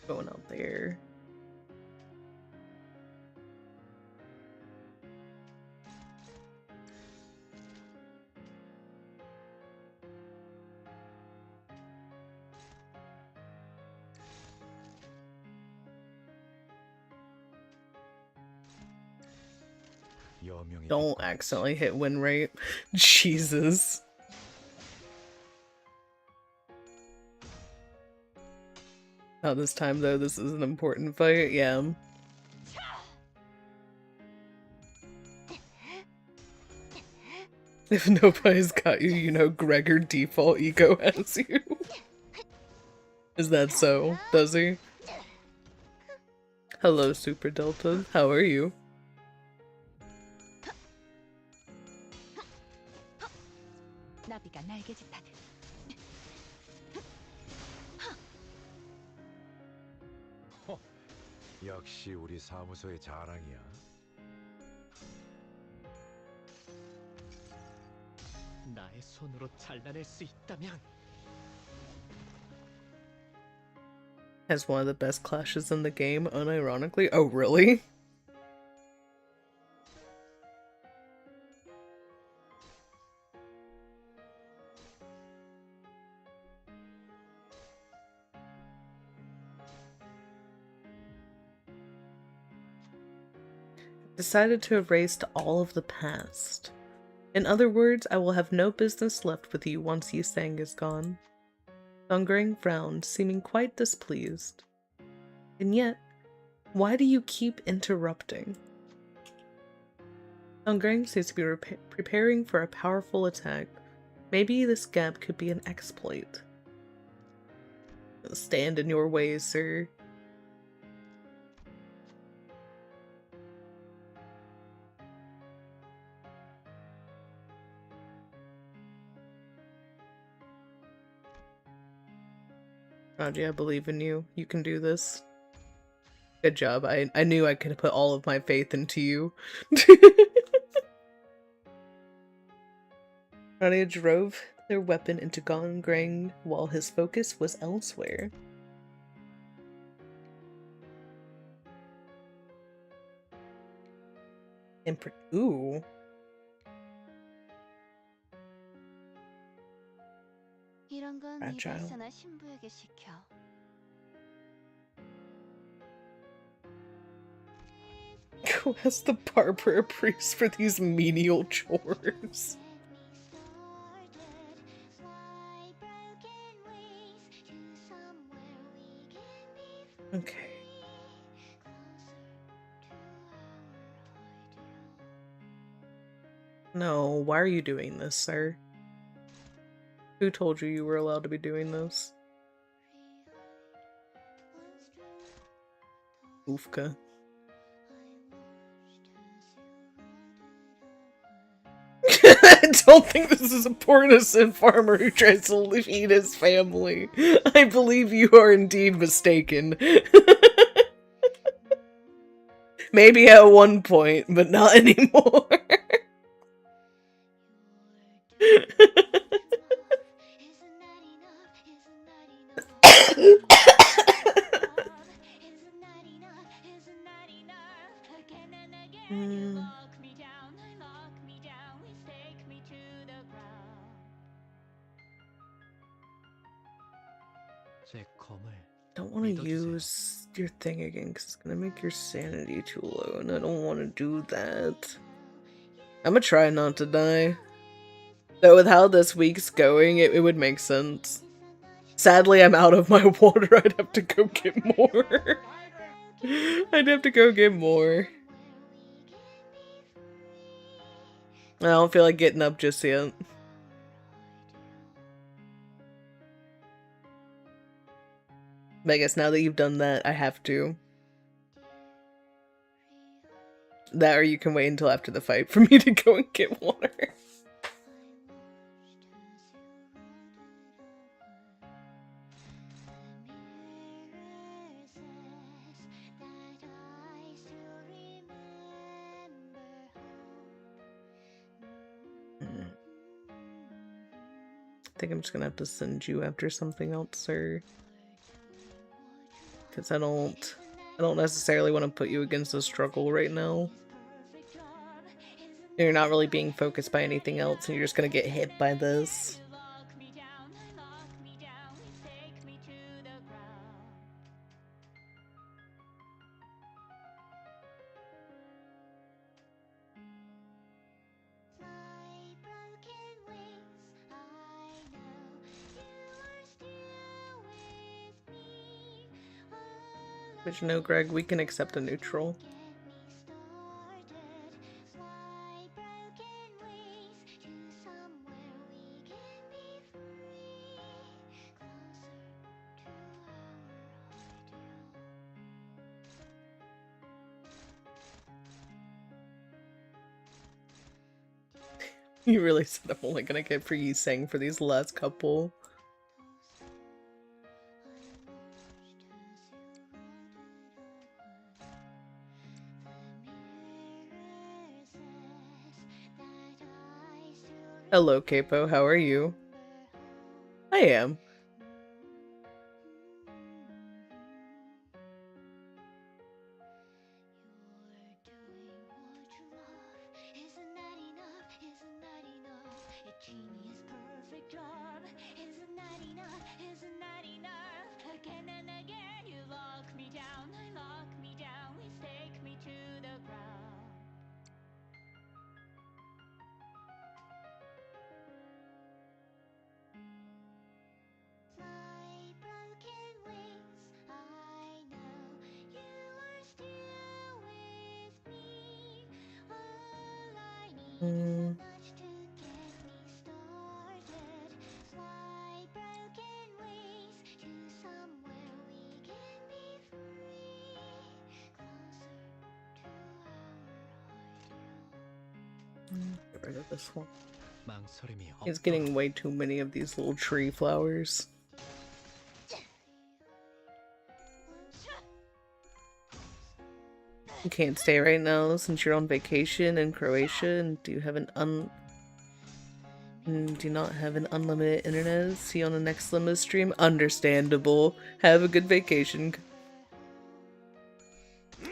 Going out there. Don't accidentally hit win rate. Jesus. Not this time, though. This is an important fight. Yeah. If nobody's got you, you know Gregor default ego has you. Is that so? Does he? Hello, Super Delta. How are you? 역시 우리 사무소의 자랑이야. 나의 손으로 잘라낼 수 있다면 Has one of the best clashes in the game, unironically. Oh, really? Decided to erase all of the past. In other words, I will have no business left with you once Yisang is gone. Thungrang frowned, seeming quite displeased. And yet, why do you keep interrupting? Thungrang seems to be preparing for a powerful attack. Maybe this gap could be an exploit. Stand in your ways, sir. Raji, I believe in you. You can do this. Good job. I knew I could put all of my faith into you. Radia drove their weapon into Gongrang while his focus was elsewhere. Ooh. 이런 건 Fragile. 이발사나 신부에게 시켜. Who has the barber a priest for these menial chores? Okay. No, why are you doing this, sir? Who told you you were allowed to be doing this? Oofka. I don't think this is a partisan farmer who tries to feed his family. I believe you are indeed mistaken. Maybe at one point, but not anymore. 제 검을 Don't want to use your thing again because it's gonna make your sanity too low, and I don't want to do that. I'm gonna try not to die. Though with how this week's going, it would make sense. Sadly, I'm out of my water. I'd have to go get more. I'd have to go get more. I don't feel like getting up just yet. But I guess now that you've done that, I have to. That or you can wait until after the fight for me to go and get water. I think I'm just gonna have to send you after something else, sir. Because I don't necessarily want to put you against a struggle right now. You're not really being focused by anything else, and you're just gonna get hit by this. But you know, Greg, we can accept a neutral. You really said I'm only gonna get for you saying for these last couple. Hello, Capo. How are you? I am. Mm. Get rid of this one. 망설임이 He's 없도록. getting way too many of these little tree flowers. You can't stay right now since you're on vacation in Croatia and do not have an unlimited internet. See you on the next Limbus stream. Understandable. Have a good vacation.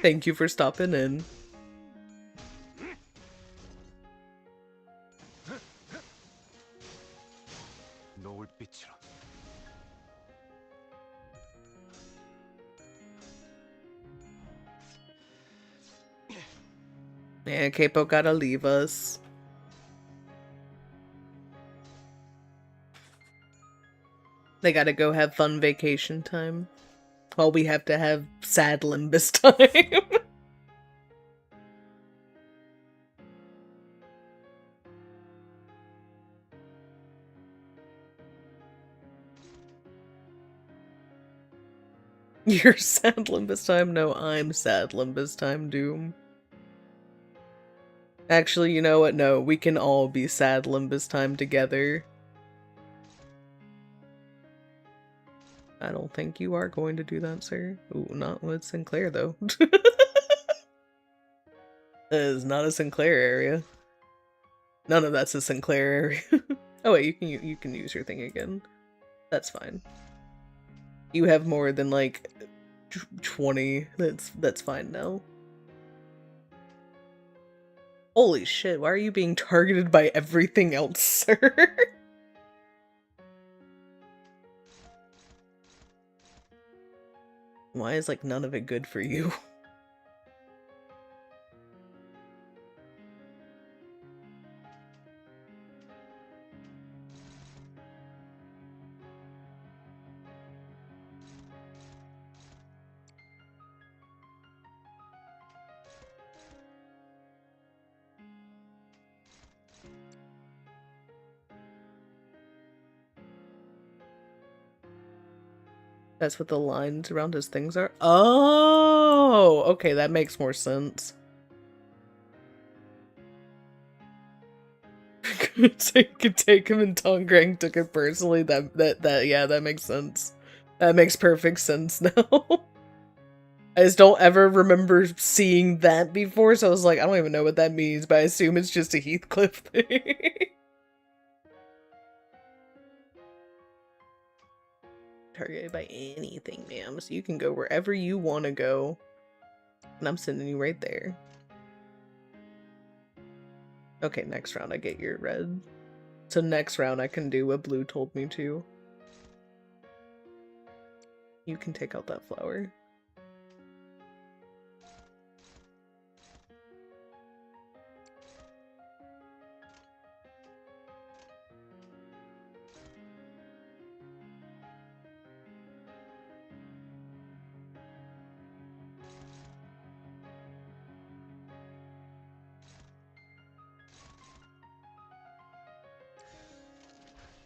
Thank you for stopping in. 노을빛으로 Yeah, Capo gotta leave us. They gotta go have fun vacation time. While we have to have sad Limbus time. You're sad Limbus time? No, I'm sad Limbus time, Doom. Actually, you know what? No, we can all be sad Limbus time together. I don't think you are going to do that, sir. Ooh, not with Sinclair, though. That is not a Sinclair area. None of that's a Sinclair area. Oh wait, you can use your thing again. That's fine. You have more than like 20. That's fine now. Holy shit, why are you being targeted by everything else, sir? Why is like none of it good for you? That's what the lines around his things are? Oh! Okay, that makes more sense. So you could take him and Tongrang took it personally. Yeah, that makes sense. That makes perfect sense now. I just don't ever remember seeing that before, so I was like, I don't even know what that means, but I assume it's just a Heathcliff thing. Targeted by anything, ma'am, so you can go wherever you want to go. And I'm sending you right there. Okay, next round I get your red. So next round I can do what Blue told me to. You can take out that flower.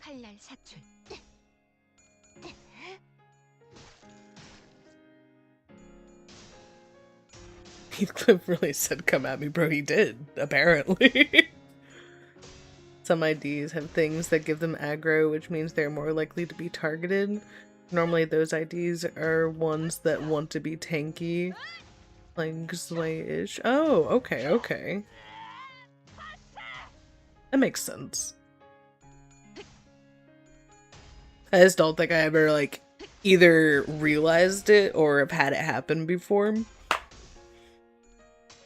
칼날 사출. Heathcliff really said come at me, bro. He did, apparently. Some IDs have things that give them aggro, which means they're more likely to be targeted. Normally those IDs are ones that want to be tanky. Like Slay-ish. Oh, okay, okay. That makes sense. I just don't think I ever, like, either realized it or have had it happen before.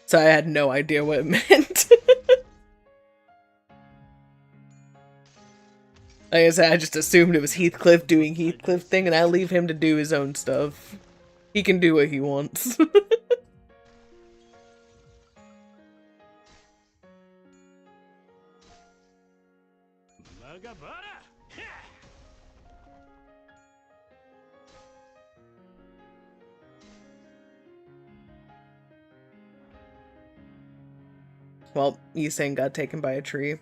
So I had no idea what it meant. Like I said, I just assumed it was Heathcliff doing Heathcliff thing, and I leave him to do his own stuff. He can do what he wants. Well, Yiseng got taken by a tree.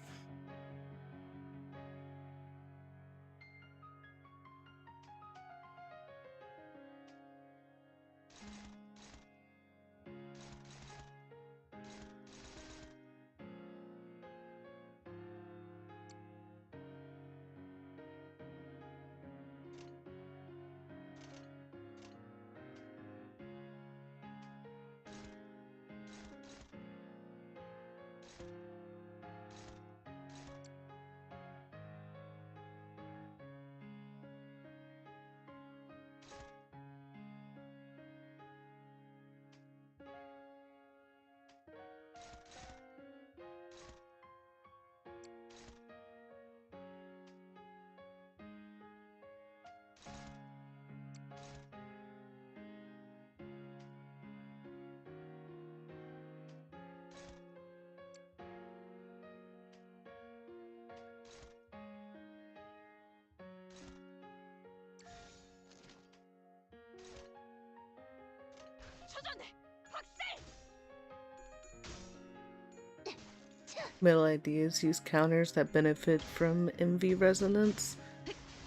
Middle ideas use counters that benefit from MV resonance,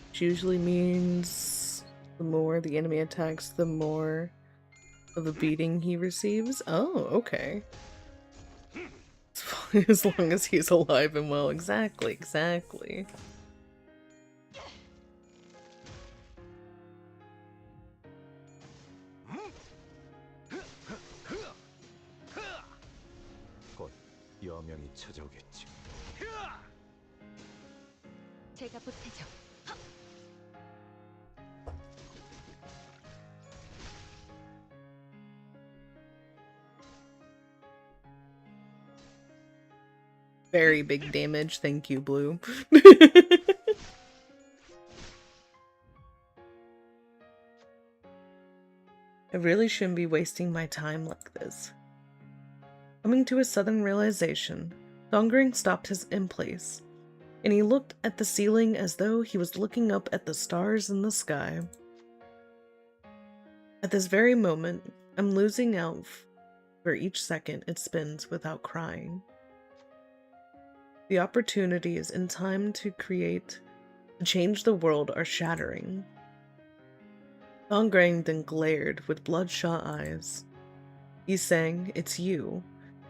which usually means the more the enemy attacks, the more of a beating he receives. Oh, okay. As long as he's alive and well. Exactly, exactly. 곧 여명이 찾아오겠지. 제가 보태죠. Very big damage, thank you, Blue. I really shouldn't be wasting my time like this. Coming to a sudden realization, Dongering stopped in place, and he looked at the ceiling as though he was looking up at the stars in the sky. At this very moment, I'm losing out for each second it spends without crying. The opportunities in time to change the world are shattering. Dongring then glared with bloodshot eyes. He sang, "It's you.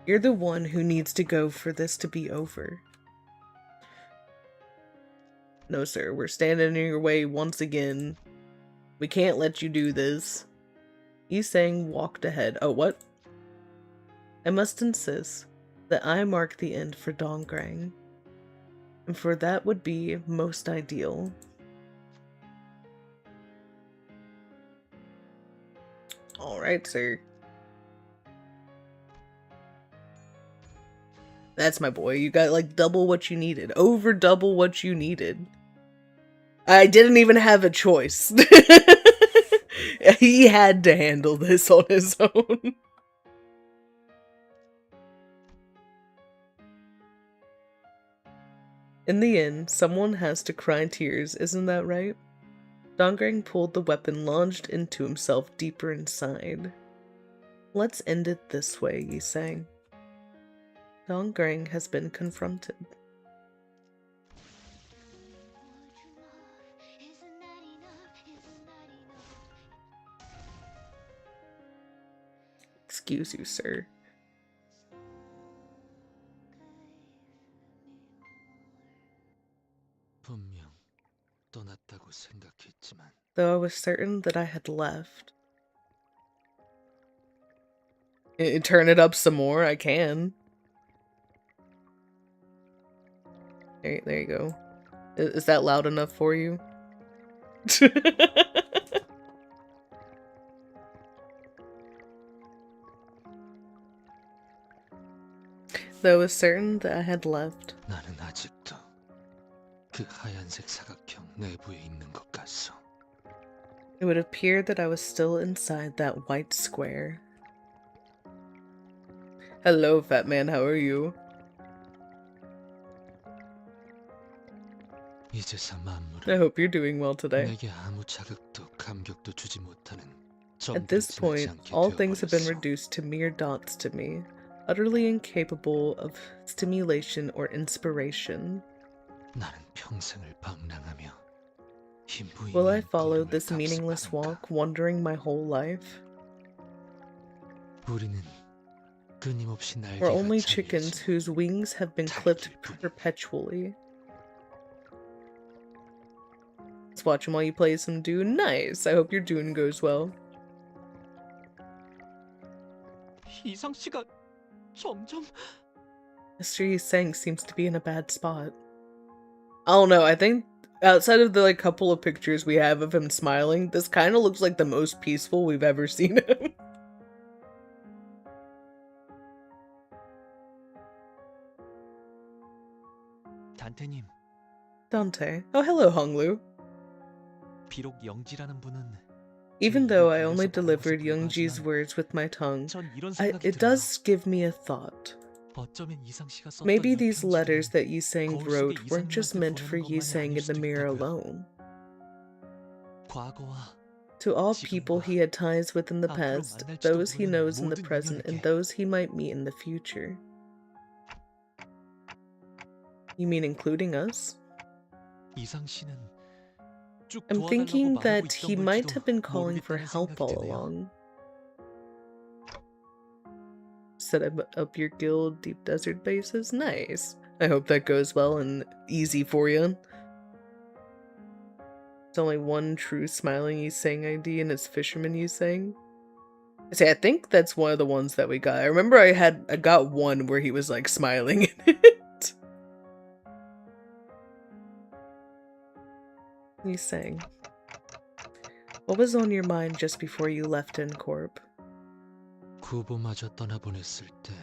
You're the one who needs to go for this to be over." No, sir, we're standing in your way once again. We can't let you do this. Yiseng walked ahead. Oh, what? I must insist that I mark the end for Donggrang, and for that would be most ideal. Alright, sir. That's my boy. You got like double what you needed. Over double what you needed. I didn't even have a choice. He had to handle this on his own. In the end, someone has to cry tears, isn't that right? Donggrang pulled the weapon lodged into himself deeper inside. Let's end it this way, Yi sang. Donggrang has been confronted. Excuse you, sir. 분명 떠났다고 생각했지만 Though I was certain that I had left. Turn it up some more, I can. There you go. Is that loud enough for you? Though I was certain that I had left. 나는 아직도 그 하얀색 사각형 내부에 있는 것 같소. It would appear that I was still inside that white square. Hello, fat man, how are you? 이제서 I 만물은 hope you're doing well today. 내게 아무 자극도 감격도 주지 못하는 At this 점들지 point, 않게 all things have been 되어버렸소. reduced to mere dots to me, utterly incapable of stimulation or inspiration. 나는 평생을 방랑하며 이 Will I 무의미한 follow 걸음을 this meaningless 답습하는가? walk, wandering my whole life? 우리는 끊임없이 We're 날개가 only 잘려진 chickens whose wings have been clipped 닭들뿐이야. perpetually. Let's watch him while you play some Dune. Nice. I hope your Dune goes well. 이상 씨가 점점 Mr. Yi Sang seems to be in a bad spot. I don't know. I think outside of the like couple of pictures we have of him smiling, this kind of looks like the most peaceful we've ever seen him. 단테님, Dante. Oh, hello, Honglu. 비록 영지라는 분은 Even though I only delivered Youngji's words with my tongue, 전 이런 생각이 it 들어요. does give me a thought. 어쩌면 이상 씨가 썼던 Maybe 이 these 편지는 letters that Yi Sang 거울 속에 wrote weren't just 이상님한테 meant for 보내는 Yi 것만이 Sang 아닐 in the 수도 mirror 있다고요. alone. 과거와 To all people he had ties with in the past, those he knows in the present, and those he might meet in the future. You mean including us? 이상 씨는 쭉 I'm 도와달라고 thinking 말하고 that 있던 he might 걸지도 have been calling for 모르겠다는 help 생각이 all 드네요. along. Set up your guild deep desert bases? Nice. I hope that goes well and easy for you. There's only one true smiling Yi Sang ID and it's Fisherman Yi Sang. I think that's one of the ones that we got. I remember I got one where he was like smiling in it. Yi Sang. What was on your mind just before you left Incorp? 구보마저 떠나보냈을 때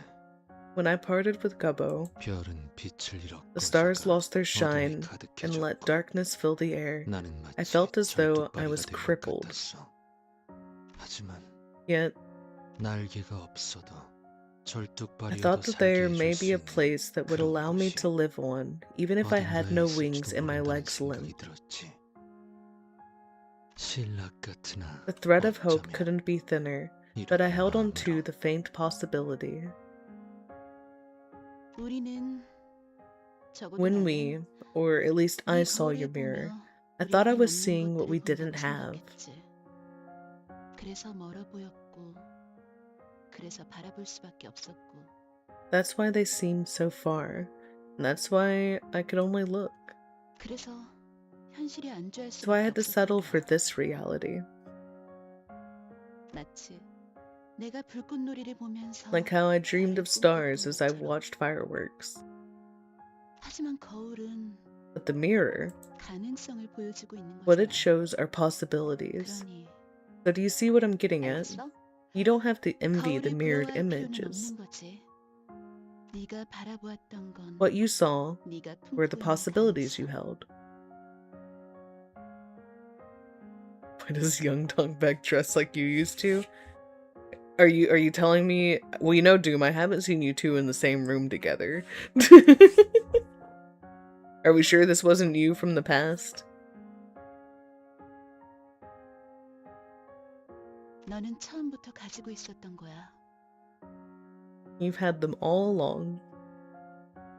When I parted with Gubbo, 별은 빛을 잃었고 the stars lost their 어둠이 shine and let 가득해졌고 darkness fill the air. 나는 I 마치 felt as though I 절뚝발이가 was 된 것 crippled. 같았어. 하지만 Yet, 날개가 없어도 I 절뚝발이어도 thought that 살게 there 해줄 may 수 be a 있는 place that would 그런 allow me 곳이 to live on, even if I had no 어딘가에 wings 있을지도 and my 모른다는 legs 생각이 limp. 들었지. 신락 같으나 The thread of hope 어쩌면 couldn't be thinner, but I 이렇게 held on 마음으로 to the faint possibility. 우리는 적어도 When 나는 we, or at least I 네 saw 거울을 your mirror, 보며 I thought I 우리에게 was 없는 seeing what 것들을 we 본다고 didn't have. 생각했지. 그래서 멀어 보였고, 그래서 바라볼 수밖에 없었고. That's why they seemed so far, and that's why I could only look. 그래서 현실에 안주할 That's why I 수밖에 had to settle 없었던 for 거야. this reality. 마치 내가 불꽃놀이를 보면서 Like how I dreamed of 별을 stars as I 꿈꿨던 것처럼. watched fireworks. 하지만 거울은 But the mirror, 가능성을 보여주고 있는 what 거잖아. it shows are possibilities. 그러니 So do you see what I'm getting at? 알겠어? You don't have to envy the 거울을 mirrored 부러워할 필요는 images. 없는 거지. 네가 바라보았던 건 What you saw 네가 were the 품고 있는 possibilities you 가능성. held. Why does young Dongbaek dress like you used to? Are you telling me? Well, you know, Doom, I haven't seen you two in the same room together. Are we sure this wasn't you from the past? 너는 처음부터 가지고 있었던 거야. You've had them all along.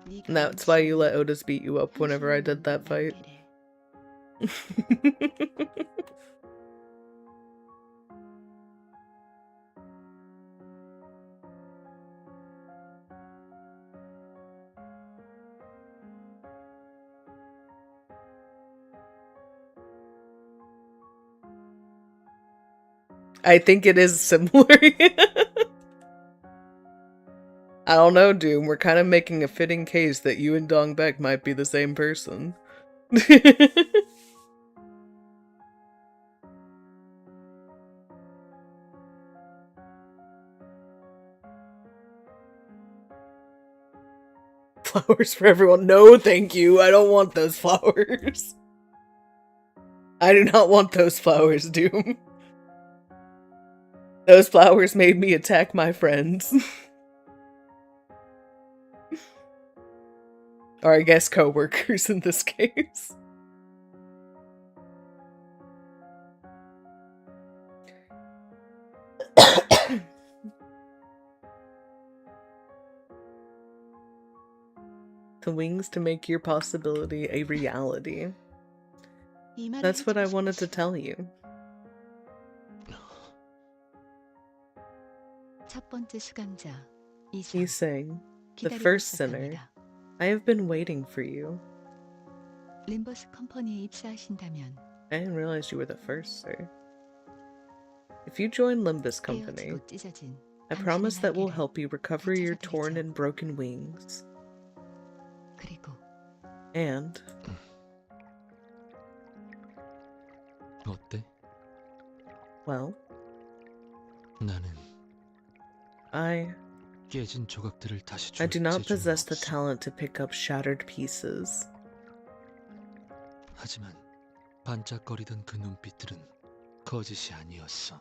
네가 And that's why you let 원치는 Otis beat you up whenever I did that fight. 날개를. I think it is similar. I don't know, Doom. We're kind of making a fitting case that you and Dongbaek might be the same person. flowers for everyone. No, thank you. I don't want those flowers. I do not want those flowers, Doom. Those flowers made me attack my friends. Or I guess co-workers in this case. The wings to make your possibility a reality. 이 말을 That's what I 해주고 wanted to 싶었어. tell you. 첫 번째 수감자 이상 He's saying, the 기다리고 first sinner, 있었답니다. I have been waiting for you. 림버스 컴퍼니에 입사하신다면 I didn't realize you were the first, sir. If you join Limbus Company, 깨어지고 찢어진 I 당신의 promise that we'll 날개를 help you recover your torn 되찾아드리죠. and broken wings. 그리고 And 어때? well, 나는 I 깨진 조각들을 다시 I 줄 do not 재주는 possess the 없어. talent to pick up shattered pieces. 하지만 반짝거리던 그 눈빛들은 거짓이 아니었어.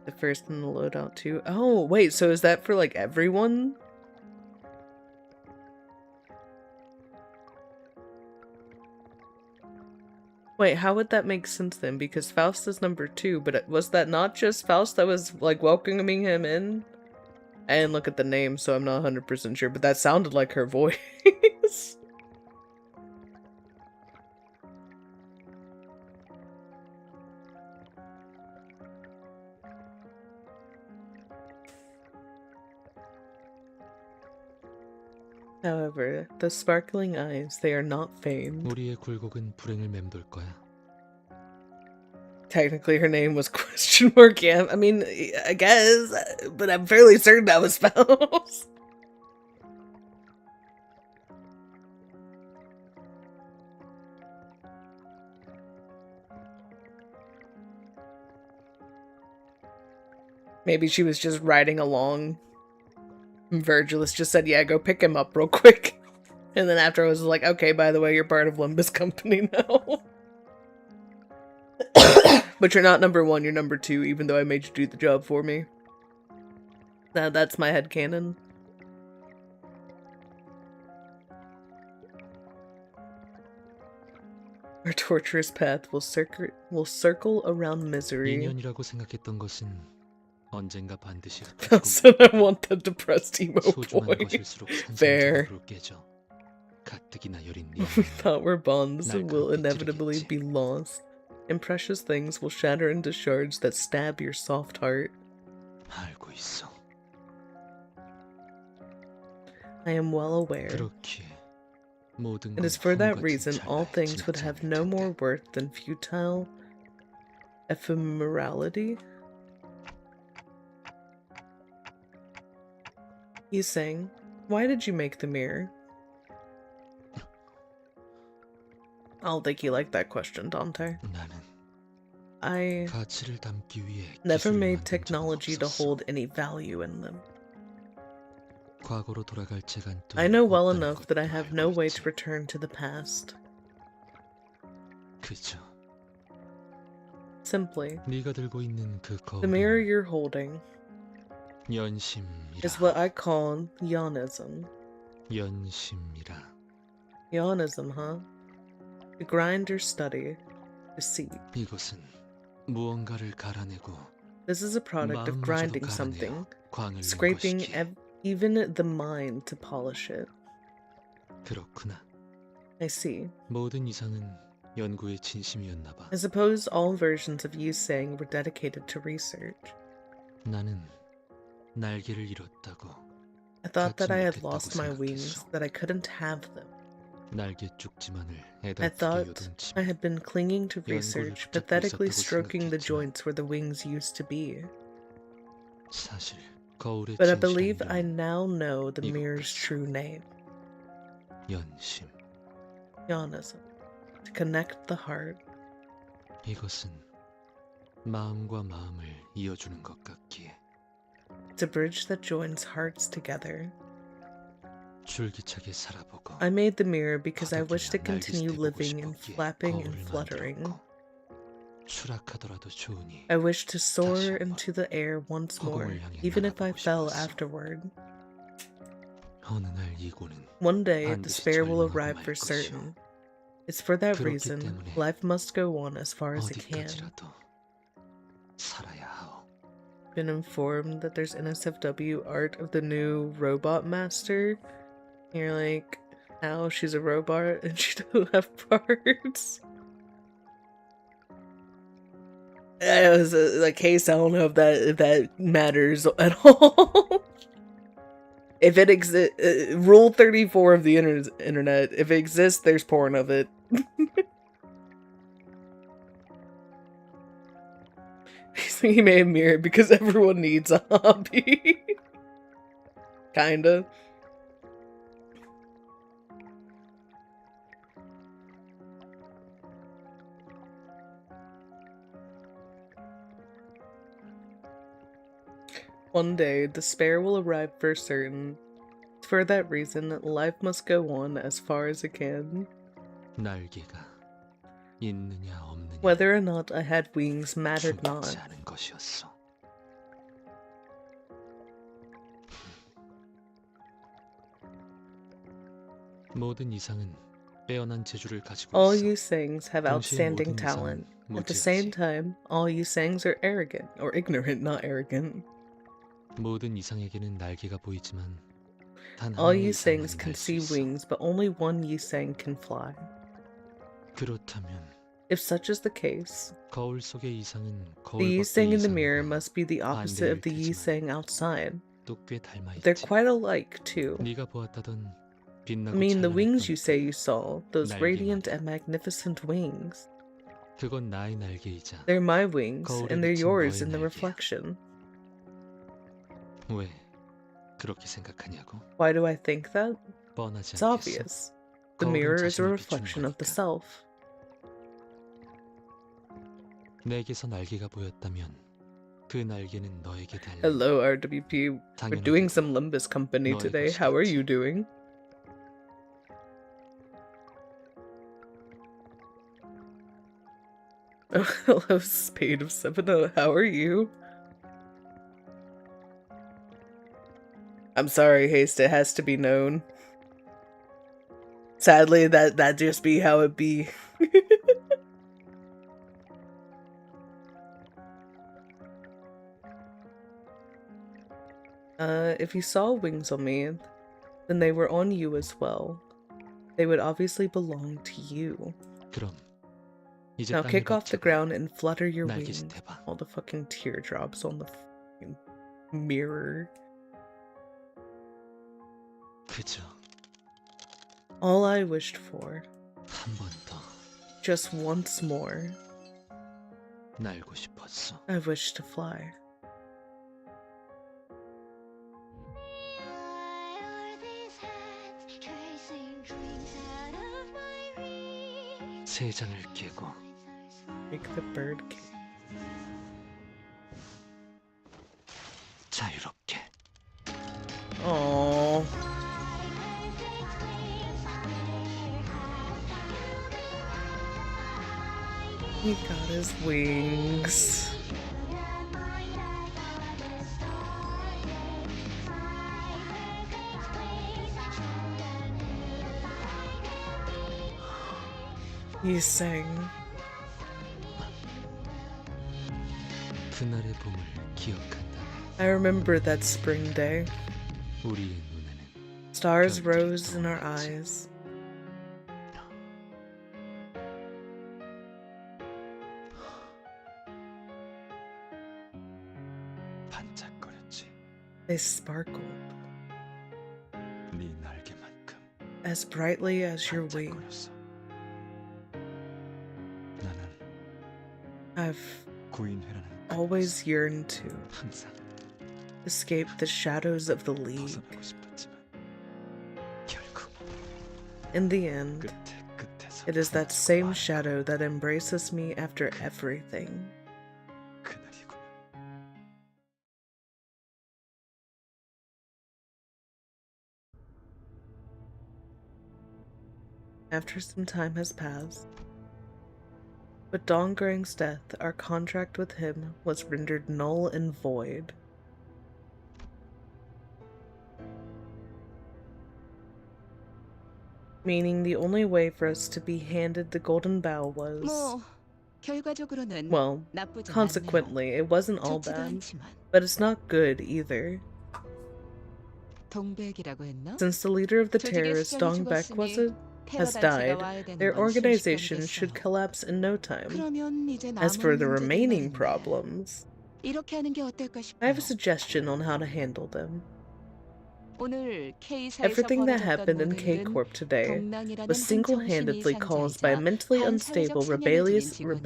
The first in the loadout too. Oh, wait, so is that for like everyone? Wait, how would that make sense then? Because Faust is number 2, but was that not just Faust that was like welcoming him in? I didn't look at the name, so I'm not 100% sure, but that sounded like her voice. However, the sparkling eyes, they are not feigned. 우리의 굴곡은 불행을 맴돌 거야. Technically, her name was question mark. Yeah, I mean, I guess, but I'm fairly certain that was Faust. Maybe she was just riding along. Virgilus just said, yeah, go pick him up real quick. And then after I was like, okay, by the way, you're part of Limbus Company now. But you're not number 1, you're number 2, even though I made you do the job for me. That's my headcanon. Our torturous path will circle around misery. 인연이라고 생각했던 것은 언젠가 반드시 That's 흩어지고 what I want the depressed emo 소중한 boy. 것일수록 Fair. 산산조각으로 깨져 가뜩이나 여린 We 인연은 thought were bonds 날 will 그렇게 inevitably 찌르겠지. be lost, and precious things will shatter into shards that stab your soft heart. 알고 있어. I am well aware. 그렇기에 모든 It 건 is for that 헛같이 reason all 찰나에 things would 지나지 have 않을 no 텐데. more worth than futile ephemerality. He's saying, why did you make the mirror? I don't think you like that question, Dante. 나는 I 가치를 담기 위해 never 기술을 made 만든 적 technology to 없었어. hold any value in them. 과거로 돌아갈 재간도 I know well 없다는 enough that I 것도 have 알고 no way 있지. to return to the past. 그저 Simply, 네가 들고 있는 그 the mirror 거울은 you're holding 연심이라. is what I call Yanism. 연심이라. Yanism, huh? To grind or study, deceit. 이것은 무언가를 갈아내고 This is a product of 마음마저도 grinding something, 갈아내어 광을 낸 scraping 것이기에. even the mind to polish it. 그렇구나. I see. 모든 이상은 연구의 진심이었나 봐. I suppose all versions of you saying were dedicated to research. 나는 날개를 잃었다고. I thought that I had 못했다고 lost my wings, 생각했어. that I couldn't have them. 날개 쪽지만을 I 애답게 thought 요동치며 I had been clinging to 연골을 research, 붙잡고 pathetically 있었다고 stroking the 생각했지만 joints where the wings used to be. 사실 거울의 But I 진실한 believe I 이름은 now know the 이것 mirror's 같소. true name. 연심. Yanism. To connect the heart. 이것은 마음과 마음을 이어주는 것 같기에. It's a bridge that joins hearts together. 줄기차게 살아보고 I made the mirror because I 바닥이나 wish to continue 날개짓 해보고 living and 싶었기에 flapping and 거울을 fluttering. 만들었고 추락하더라도 좋으니 I wish to soar 다시 한번 into the air once more, 허공을 향해 even if I 날아보고 fell 싶었어. afterward. 어느 날 이고는 One day, 반드시 despair will 절망하고 arrive 말 for 것이오. certain. It's for that 그렇기 reason, 때문에 life must go on as far as it can. 어디까지라도 살아야 하오. Been informed that there's NSFW art of the new robot master. And you're like, how? She's a robot and she doesn't have parts? It was a case, I don't know if that matters at all. If it exists, Rule 34 of the internet, if it exists, there's porn of it. He made a mirror because everyone needs a hobby. Kinda. One day, despair will arrive for certain. For that reason, life must go on as far as it can. 날개가 있느냐 없느냐 Whether or not I had wings mattered 중요하지 not. 않은 것이었어. 모든 이상은 빼어난 재주를 가지고 All 있어. you Sangs have 동시에 outstanding 모든 talent. 이상은 At the same 무지하지. time, all you Sangs are arrogant, or ignorant, not arrogant. 모든 이상에게는 날개가 보이지만 단 All 하나의 you 이상만이 Sangs can 날 수 see 있어. wings, but only one Yisang can fly. 그렇다면 If such is the case, 거울 속의 이상은 the 거울 밖의 Yisang in the mirror 이상과 must be the opposite of the 반대일 Yisang outside. 또 꽤 닮아 They're 있지. quite alike, too. 네가 보았다던 I 빛나고 mean, the wings 찬란했던 you say you saw, those 날개 radiant 말이야. and magnificent wings. 그건 나의 날개이자 They're my wings, 거울에 and they're 비친 yours 너의 in the 날개야. reflection. 왜 그렇게 생각하냐고? Why do I think that? 뻔하지 It's 않겠어? obvious. The 거울은 mirror is a 자신을 비추는 reflection of the 거니까. self. 내게서 날개가 보였다면 그 날개는 너에게 달려. Hello, RWP. We're doing some Limbus Company 너의 today. How are 것이겠지. you doing? Oh, hello, Spade of Seven. How are you? I'm sorry, Haste. It has to be known. Sadly, that just be how it be. If you saw wings on me, then they were on you as well. They would obviously belong to you. 그럼 이제 Now 땅을 kick off the 박혀봐. ground and flutter your wings. 날개짓 해봐. All the fucking teardrops on the fucking mirror. 그저 All I wished for, 한 번 더 just once more, 날고 싶었어. I wished to fly. 세 장을 깨고 Make the bird king. 자유롭게. Aww. He got his wings. He sang. 그날의 봄을 기억한다. I remember that spring day. 우리의 눈에는 Stars 별들이 rose in our 떠올랐지. eyes. 반짝거렸지. They sparkled 네 날개만큼 as brightly as your wings. 반짝거렸어. 나는 I've 구인회라는 always yearned to 항상 escape the shadows of the league. 벗어나고 싶었지만 결국 In the end, 끝에 끝에서 it is that same shadow that embraces me after everything. After some time has passed, with Dongrang's death, our contract with him was rendered null and void. Meaning the only way for us to be handed the golden bough was... 뭐 결과적으로는 well, 나쁘진 않네요. consequently, it wasn't all 좋지도 bad, 않지만 but it's not good either. 동백이라고 했나? Since the leader of the 조직의 terrorists, 수장이 Dong Baek, 죽었으니 has 테러 단체가 died, 와야 되는 their 건 organization 순식간이겠어요. should collapse in no time. 그러면 이제 As for 남은 the 문제들 remaining 말인데 problems, 이렇게 하는 게 어떨까 I have a 싶어요. suggestion on how to handle them. 오늘 K사에서 Everything that 벌어졌던 happened in 모든 일은 K-Corp today 동랑이라는 was 한 single-handedly 정신이 caused by a 상자이자 mentally 반사회적 unstable, 사냥을 지닌 직원이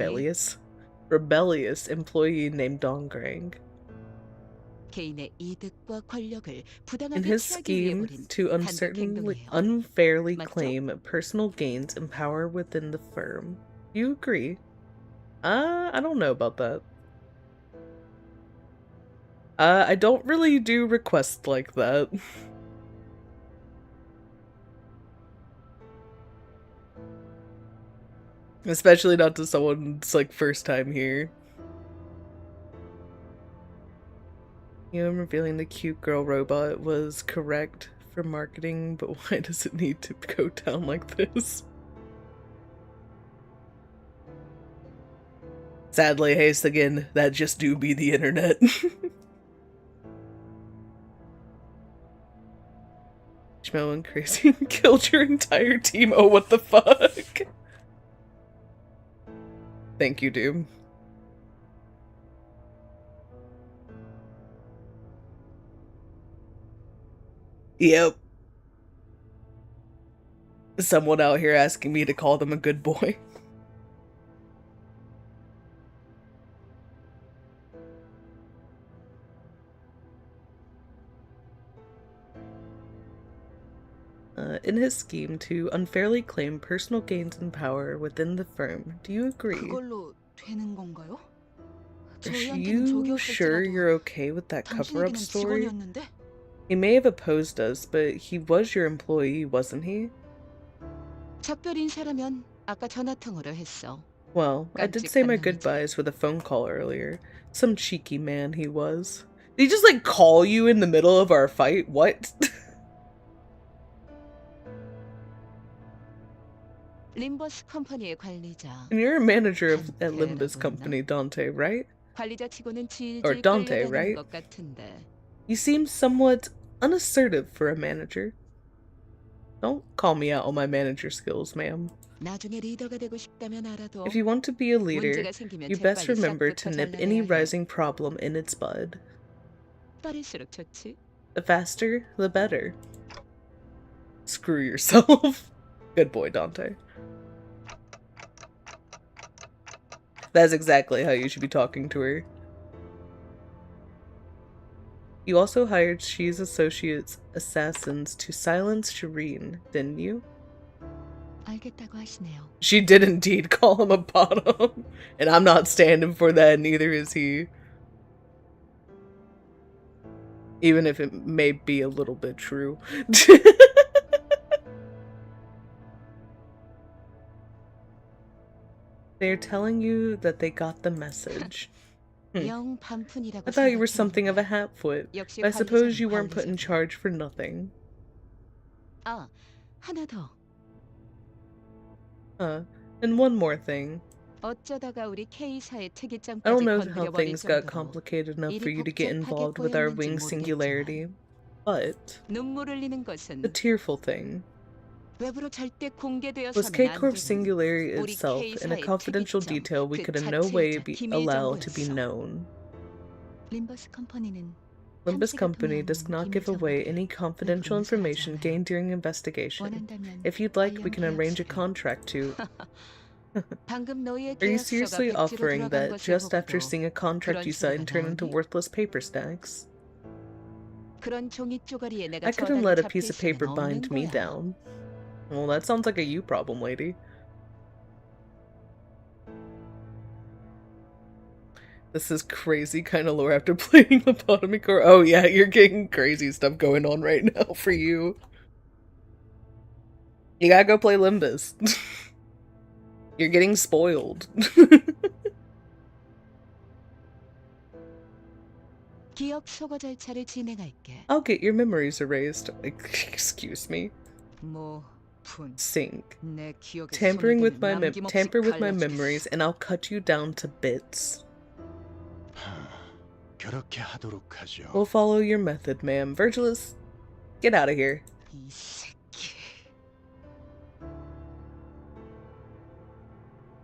rebellious employee named Dongrang. 개인의 이득과 권력을 In 부당하게 his 취하기 위해 scheme 벌인 to 단독 행동이에요. unfairly 맞죠? claim personal gains and power within the firm. Do you agree? I don't know about that. I don't really do requests like that. Especially not to someone's, like, first time here. You know, I'm revealing the cute girl robot was correct for marketing, but why does it need to go down like this? Sadly, haste again, that just do be the internet. Schmo went crazy and killed your entire team. Oh, what the fuck? Thank you, Doom. Yep. Someone out here asking me to call them a good boy. In his scheme to unfairly claim personal gains and power within the firm, do you agree? 그걸로 되는 건가요? Are 저희한테는 you sure 적이었을지라도 you're okay with that cover-up 당신에게는 story? 직원이었는데 He may have opposed us, but he was your employee, wasn't he? 작별 인사라면 아까 전화통화로 했어. Well, I did say my 깜찍한 놈이지. goodbyes with a phone call earlier. Some cheeky man he was. Did he just, like, call you in the middle of our fight? What? 림버스 컴퍼니의 관리자. And you're a manager at Dante라고 Limbus 했나? Company, Dante, right? 관리자치고는 Or 질질 Dante, 끌려다니는 right? 것 같은데. You seem somewhat unassertive for a manager. Don't call me out on my manager skills, ma'am. 나중에 리더가 되고 싶다면 알아도 If you want to be a leader, 문제가 생기면 you best 재빨리 remember 싹부터 to nip any 잘라내야 해. rising problem in its bud. 빠를수록 좋지. The faster, the better. Screw yourself. Good boy, Dante. That's exactly how you should be talking to her. You also hired She's associates assassins to silence Shireen, didn't you? 알겠다고 하시네요. She did indeed call him a bottom, and I'm not standing for that, neither is he. Even if it may be a little bit true. They're telling you that they got the message. 영 반푼이라고 I thought you were 생각했는데. something of a hatfoot. 역시 I suppose you 관리자는 weren't put in 관리자고. charge for nothing. 아, 하나 더. And one more thing. 어쩌다가 우리 I K사의 don't 특이점까지 know how 건드려버릴 things got 정도로 complicated enough for 일이 you to get 복잡하게 involved with our 보였는지 wing 모르겠지만 singularity, but 눈물 흘리는 것은 the tearful thing 외부로 절대 was 공개되어서는 안 K-Corp 되는 singularity 우리 itself and a K사의 confidential 특이점, detail we 그 could in no way 자체이자 be 기밀 allowed to be 정보였어. known. 림버스 컴퍼니는 Limbus 탐색을 Company 통해 does 얻는 not 기밀 give away 정보들을 any confidential information 공개하지 않아요. gained during investigation. 원한다면 If you'd like, we 관련 can arrange a 계약서를. contract to... 방금 너희의 Are you 계약서가 seriously 백지로 offering 들어간 that 것을 just after 보고도 seeing a contract 그런 you signed 소리가 turn into 나오니? worthless paper stacks? 그런 종이 쪼가리에 내가 I couldn't 저달로 let a 잡힐 piece of 수는 paper bind 없는 me 거야. down. Well, that sounds like a you problem, lady. This is crazy kind of lore after playing Lobotomy Core. Oh yeah, you're getting crazy stuff going on right now for you. You gotta go play Limbus. You're getting spoiled. 기억 소거 절차를 진행할게. I'll get your memories erased. Excuse me. 뭐, 푼. Sink. 내 기억에 Tampering with 손을 my 남김없이 tamper with my 갈라주겠어. memories, and I'll cut you down to bits. 그렇게 하도록 하죠. We'll follow your method, ma'am. Virgilus, get out of here. 이 새끼.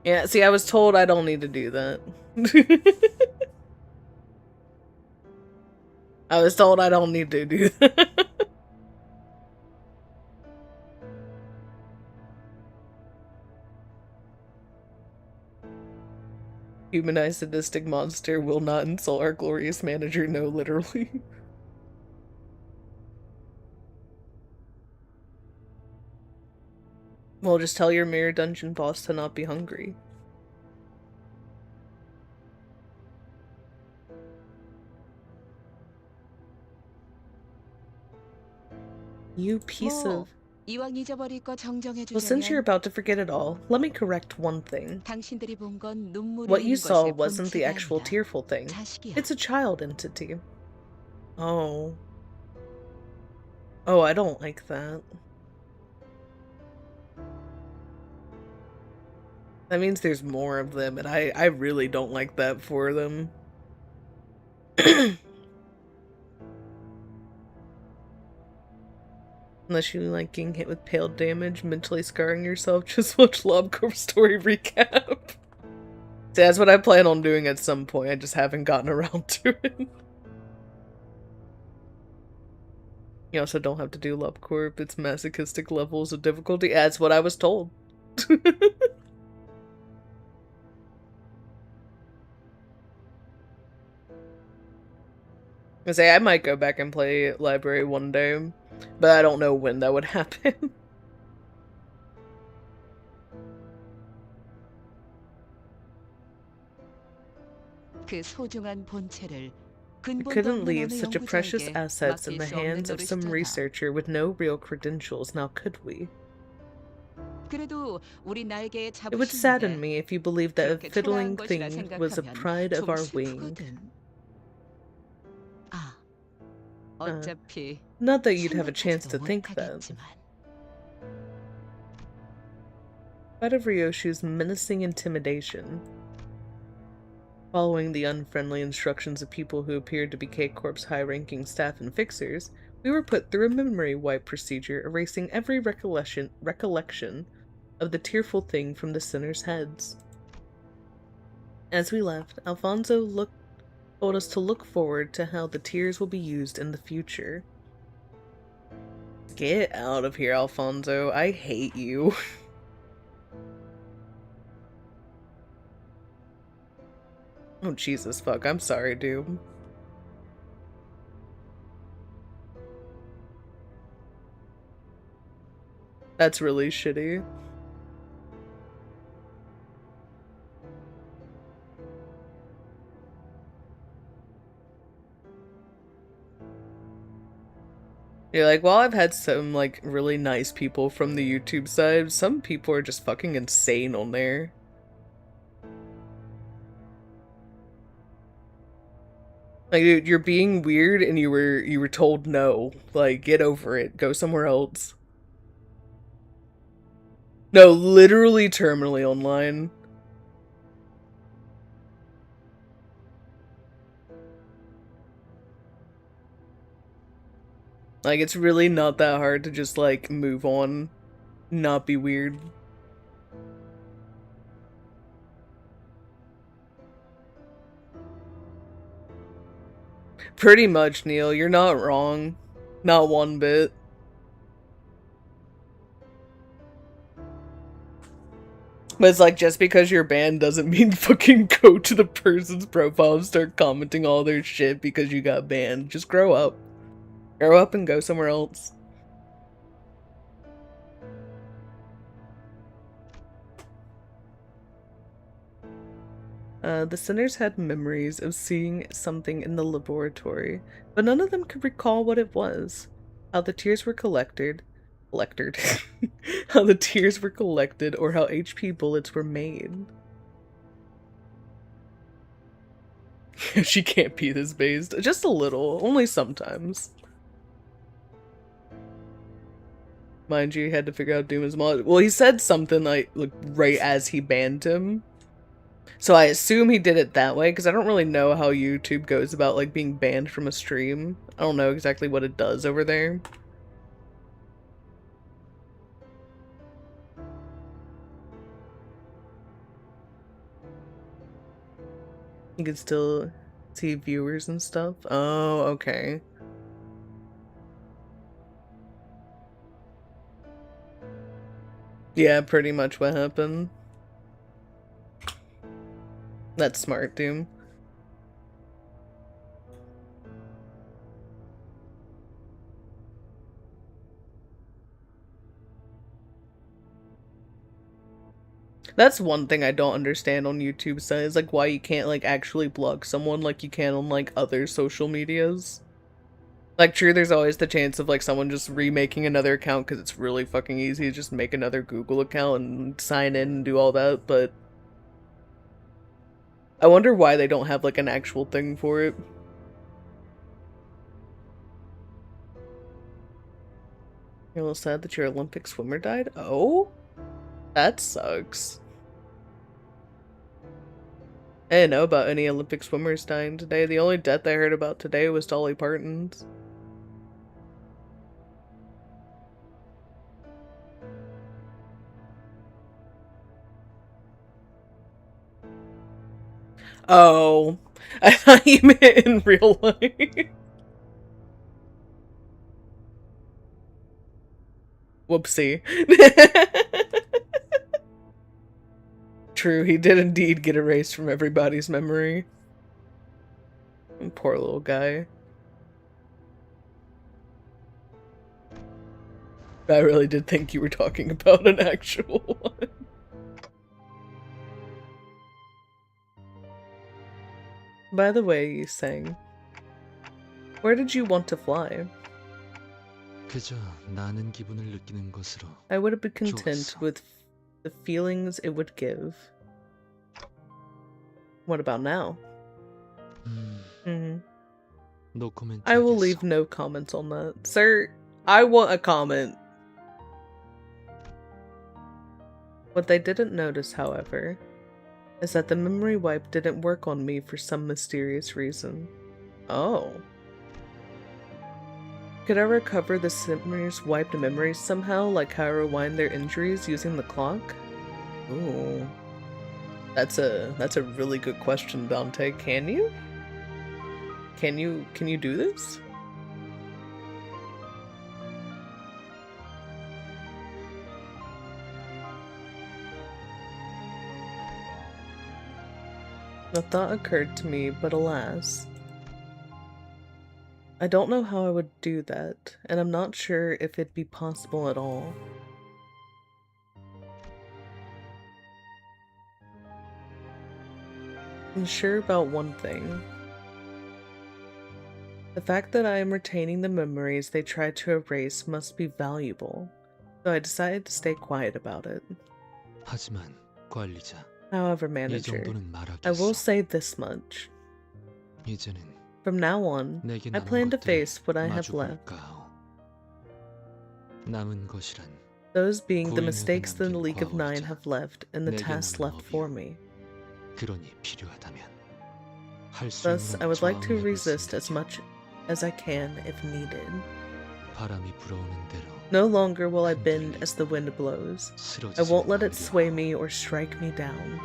Yeah, see, I was told I don't need to do that. I was told I don't need to do that. Humanized sadistic monster will not insult our glorious manager. No, literally. Well, just tell your mirror dungeon boss to not be hungry. You piece 뭐, of... 이왕 잊어버릴 거 Well, since you're 정정해주려면 about to forget it all, let me correct one thing. 당신들이 본 건 눈물이 What you 흐르는 saw 것일 wasn't the 본체가 actual 아니라 tearful thing. 자식이야. It's a child entity. Oh. Oh, I don't like that. That means there's more of them, and I really don't like that for them. Unless you like getting hit with pale damage, mentally scarring yourself, just watch LobCorp story recap. See, that's what I plan on doing at some point, I just haven't gotten around to it. You also don't have to do LobCorp, it's masochistic levels of difficulty. That's what I was told. I say I might go back and play Library one day, but I don't know when that would happen. 그 소중한 본체를 I 근본도 couldn't 없는 leave 어느 such a precious 연구자에게 assets in 맡길 the 수 없는 hands of some 노릇이잖아. researcher with no real credentials, now could we? 그래도 우리 날개의 It would sadden 자부심인데 me if you believed that a 그렇게 fiddling 초라한 것이라 thing was a 생각하면 pride of 좀 our wing. 슬프거든. 아, 어차피 Not that you'd have a chance to 생각하지도 think that. 못하겠지만. Out of Ryoshu's menacing intimidation. Following the unfriendly instructions of people who appeared to be K-Corp's high-ranking staff and fixers, we were put through a memory wipe procedure erasing every recollection of the tearful thing from the sinners' heads. As we left, Alfonso told us to look forward to how the tears will be used in the future. Get out of here, Alfonso. I hate you. Oh, Jesus fuck. I'm sorry, dude. That's really shitty. You're like, well, I've had some, like, really nice people from the YouTube side. Some people are just fucking insane on there. Like, dude, you're being weird and you were told no. Like, get over it. Go somewhere else. No, literally terminally online. Like, it's really not that hard to just, like, move on. Not be weird. Pretty much, Neil. You're not wrong. Not one bit. But it's like, just because you're banned doesn't mean fucking go to the person's profile and start commenting all their shit because you got banned. Just grow up. Grow up and go somewhere else. The sinners had memories of seeing something in the laboratory, but none of them could recall what it was, how the tears were collected, Collected. How the tears were collected or how HP bullets were made. She can't be this based. Just a little. Only sometimes. Mind you, he had to figure out Doom is mod. Well, he said something like right as he banned him. So I assume he did it that way, because I don't really know how YouTube goes about like being banned from a stream. I don't know exactly what it does over there. You can still see viewers and stuff. Oh, okay. Yeah, pretty much what happened. That's smart, Doom. That's one thing I don't understand on YouTube side is like why you can't like actually block someone like you can on like other social medias. Like true, there's always the chance of like someone just remaking another account because it's really fucking easy to just make another Google account and sign in and do all that, but I wonder why they don't have like an actual thing for it. You're a little sad that your Olympic swimmer died? Oh? That sucks. I didn't know about any Olympic swimmers dying today. The only death I heard about today was Dolly Parton's. Oh. I thought you meant in real life. Whoopsie. True, he did indeed get erased from everybody's memory. Poor little guy. I really did think you were talking about an actual one. By the way, you sang. Where did you want to fly? 그저 나는 기분을 느끼는 것으로 I would have been content 좋았어. with the feelings it would give. What about now? No comment. I will leave no comments on that. Sir, I want a comment. What they didn't notice, however, is that the memory wipe didn't work on me for some mysterious reason. Oh. Could I recover the swimmers' wiped memories somehow, like how I rewind their injuries using the clock? Ooh. That's a really good question, Dante. Can you? Can you do this? The thought occurred to me, but alas. I don't know how I would do that, and I'm not sure if it'd be possible at all. I'm sure about one thing. The fact that I am retaining the memories they tried to erase must be valuable, so I decided to stay quiet about it. 하지만 관리자, However, 이 manager, 정도는 I will 말하겠어. say this much. 이제는 From now on, 내게 I 남은 plan to 것들을 face what I have 마주 left, 볼까 하오. 남은 것이란 those being the 구인에게 mistakes the 남긴 League of Nine 과거이자 have left and the 내게 tasks 남은 left for 법이요. me. 그러니 필요하다면 할 수 Thus, 있는 I would like to 저항을 resist 해볼 as 생각이야. much as I can if needed. 바람이 불어오는 대로 No longer will I bend 흔들리고 as the wind blows. I 쓰러지지 won't let it 않으려 sway 하오. me or strike me down.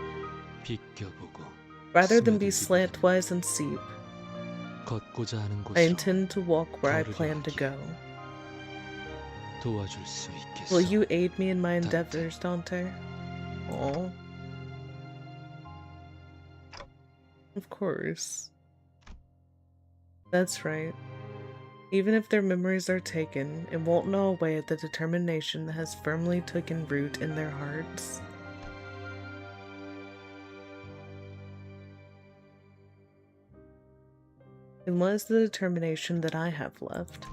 비껴보고 Rather than be 스며들기보다는 slantwise and steep, 걷고자 하는 I 곳으로 intend to walk where I 걸으려 plan to 하기에. go. 도와줄 수 있겠어. Will you aid me in my Dante. endeavors, Dante? Aw. Of course. That's right. Even if their memories are taken, it won't gnaw away at the determination that has firmly taken root in their hearts. And what is the determination that I have left?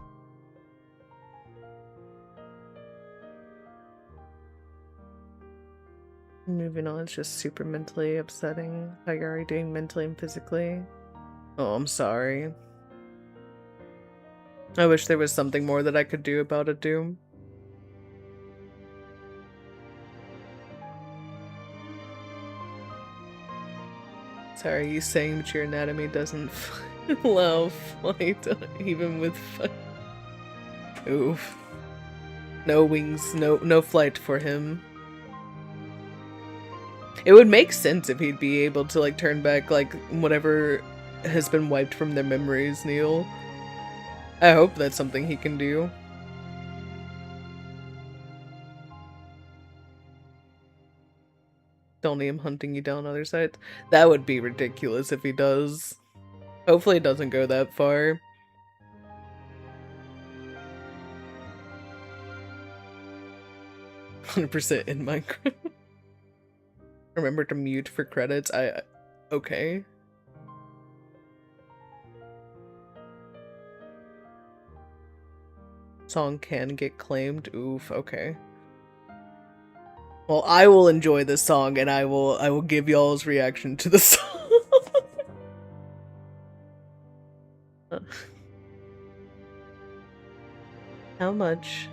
Moving on, it's just super mentally upsetting. How you're already doing mentally and physically. Oh, I'm sorry. I wish there was something more that I could do about it, Doom. Sorry, you saying that your anatomy doesn't allow flight even with Oof. No wings, no flight for him. It would make sense if he'd be able to like turn back like whatever has been wiped from their memories, Neil. I hope that's something he can do. Don't need him hunting you down other sides. That would be ridiculous if he does. Hopefully it doesn't go that far. 100% in Minecraft. Remember to mute for credits. Okay. Song can get claimed. Oof, okay. Well, I will enjoy this song and I will give y'all's reaction to the song. How much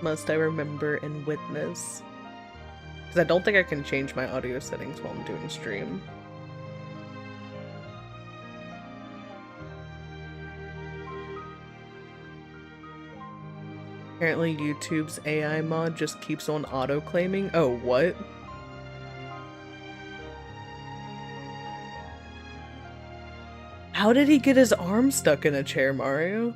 must I remember and witness? Because I don't think I can change my audio settings while I'm doing stream. Apparently YouTube's AI mod just keeps on auto-claiming. Oh, what? How did he get his arm stuck in a chair, Mario?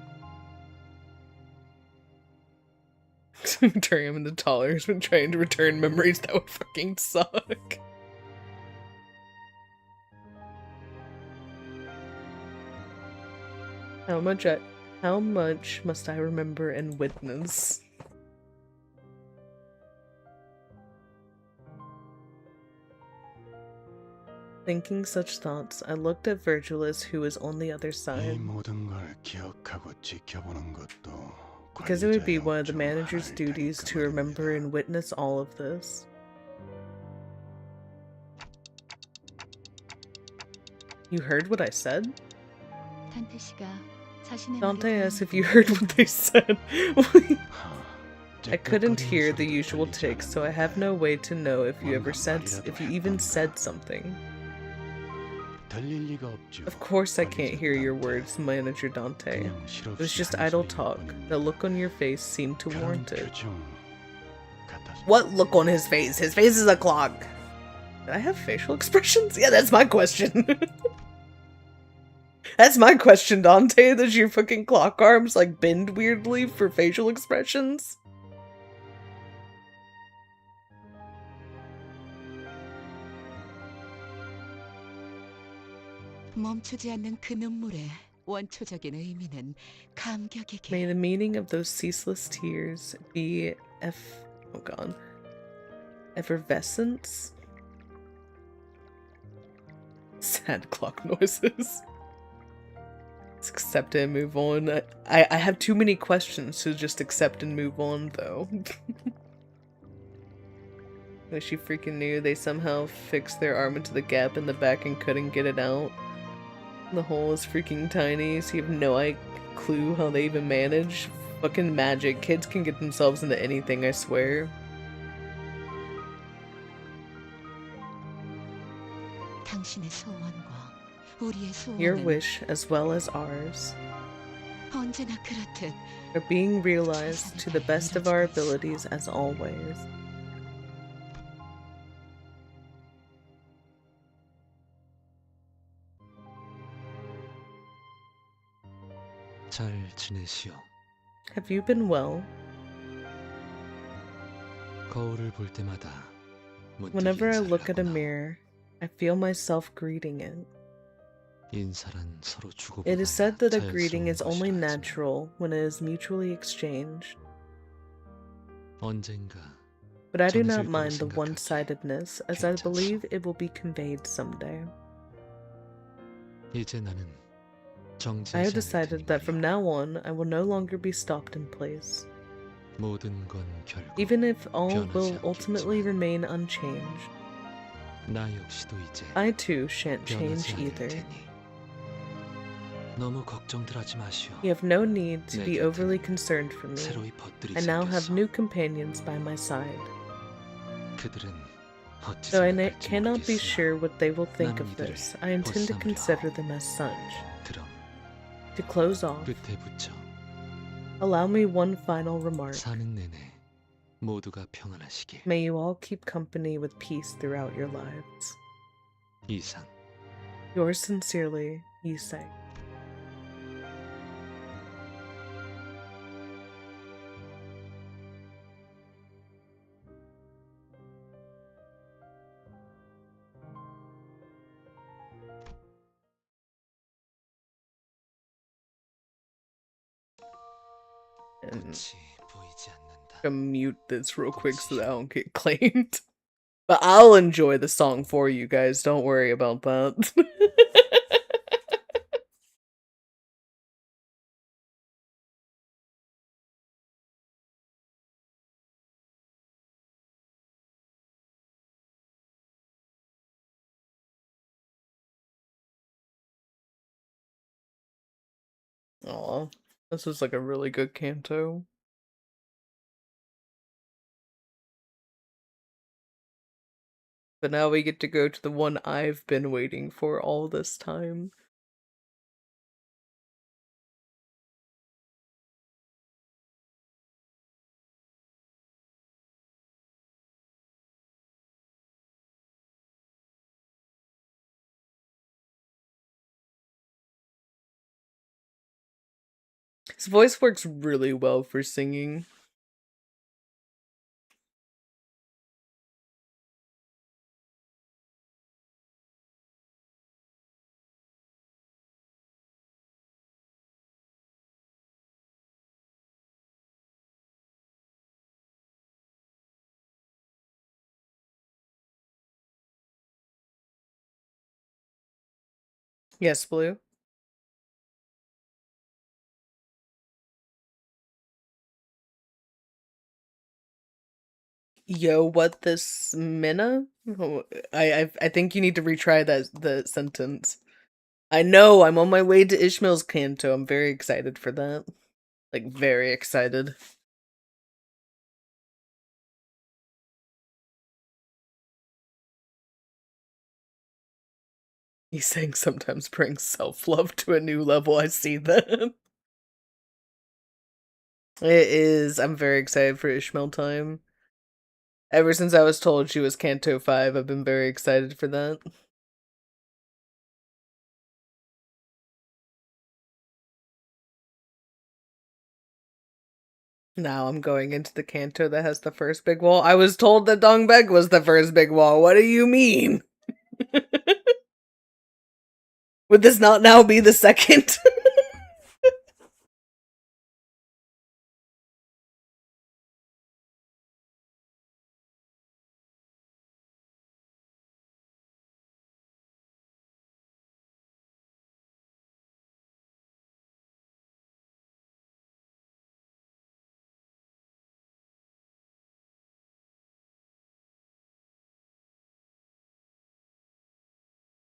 Turning him into taller has been trying to return memories that would fucking suck. How much must I remember and witness? Thinking such thoughts, I looked at Virgilus, who was on the other side. Because it would be one of the manager's duties to remember and witness all of this. You heard what I said? Dante asked if you heard what they said. I couldn't hear the usual takes, so I have no way to know if you even said something. Of course I can't hear your words, Manager Dante. It was just idle talk. The look on your face seemed to warrant it. What look on his face? His face is a clock. Did I have facial expressions? Yeah, that's my question. That's my question, Dante. Does your fucking clock arms like bend weirdly for facial expressions? May the meaning of those ceaseless tears be effervescence? Sad clock noises. Let's accept it and move on. I have too many questions to just accept and move on, though. Wish you freaking knew they somehow fixed their arm into the gap in the back and couldn't get it out. The hole is freaking tiny, so you have no clue how they even manage. Fucking magic. Kids can get themselves into anything, I swear. Your wish, as well as ours, are being realized to the best of our abilities as always. 잘 지내시오. Have you been well? 거울을 볼 때마다 Whenever I look at a mirror, I feel myself greeting it. 인사란 서로 주고받아야 It is said that a greeting 자연스러운 is only 것이라지. natural when it is mutually exchanged. 언젠가 But I do 정해질 not 거라 mind the 생각하기에 one-sidedness, as I 괜찮소. believe it will be conveyed someday. 이제 나는 I have decided that from now on, I will no longer be stopped in place. 모든 건 결국 Even if all will 변하지 ultimately 않겠지만 remain unchanged, 나 역시도 이제 I too shan't 변하지 change 않을 either. 테니 너무 걱정들하지 마시오. You have no need to 내 be 곁엔 overly concerned for me. 새로이 벗들이 I now have 생겼어. new companions by my side. 그들은 어찌 Though I 생각할지 cannot be 모르겠으나 sure what they will think 나는 of 이들을 this, I intend to 보쌈으로 consider them as such. 그럼 To close off, 끝에 붙여 allow me one final remark. 사는 내내 모두가 평안하시길. May you all keep company with peace throughout your lives. 이상. Yours sincerely, Yusei. And 꽃이 보이지 않는다. I'm gonna mute this real quick so that I don't get claimed. But I'll enjoy the song for you guys. Don't worry about that. Aw, this was like a really good canto. But now we get to go to the one I've been waiting for all this time. His voice works really well for singing. Yes, Blue? Yo, what this Minna? Oh, I think you need to retry the sentence. I know, I'm on my way to Ishmael's canto. I'm very excited for that. Like, very excited. He's saying sometimes brings self-love to a new level. I see that. It is. I'm very excited for Ishmael time. Ever since I was told she was Canto 5, I've been very excited for that. Now I'm going into the canto that has the first big wall. I was told that Dongbeg was the first big wall. What do you mean? Would this not now be the second?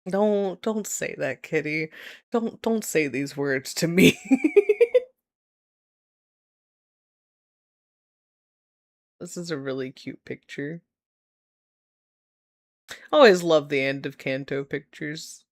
Don't say that, Kitty. Don't say these words to me. This is a really cute picture. Always love the end of Kanto pictures.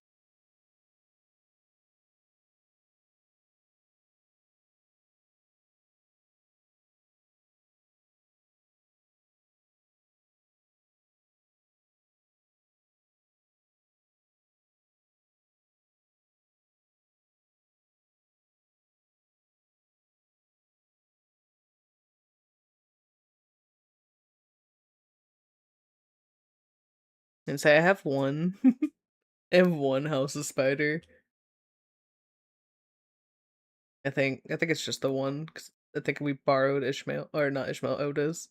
And say I have one. I have one House of Spider. I think it's just the one. 'Cause I think we borrowed Ishmael, or not Ishmael, Oda's.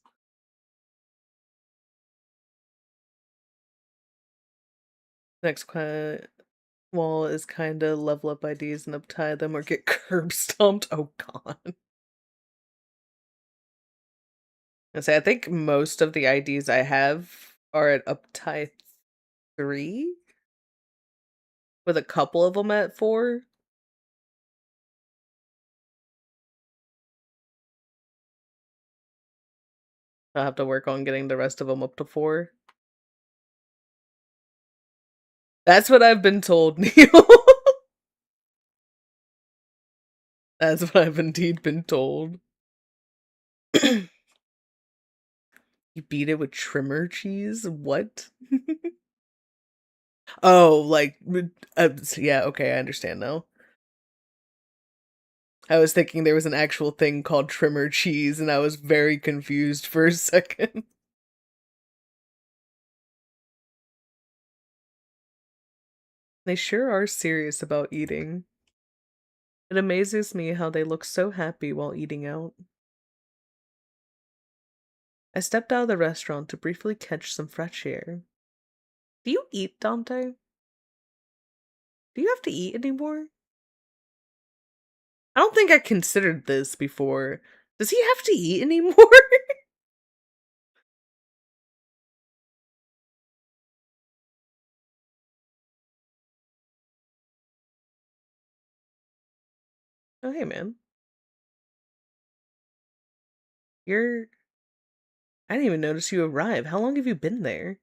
Next wall is kinda level up IDs and uptie them or get curb stomped. Oh god. I say I think most of the IDs I have are at uptime 3, with a couple of them at 4. I'll have to work on getting the rest of them up to 4. That's what I've been told, Neil. That's what I've indeed been told. You beat it with trimmer cheese? What? Oh, like, yeah, okay, I understand now. I was thinking there was an actual thing called trimmer cheese, and I was very confused for a second. They sure are serious about eating. It amazes me how they look so happy while eating out. I stepped out of the restaurant to briefly catch some fresh air. Do you eat, Dante? Do you have to eat anymore? I don't think I considered this before. Does he have to eat anymore? Oh, hey, man. You're... I didn't even notice you arrive. How long have you been there?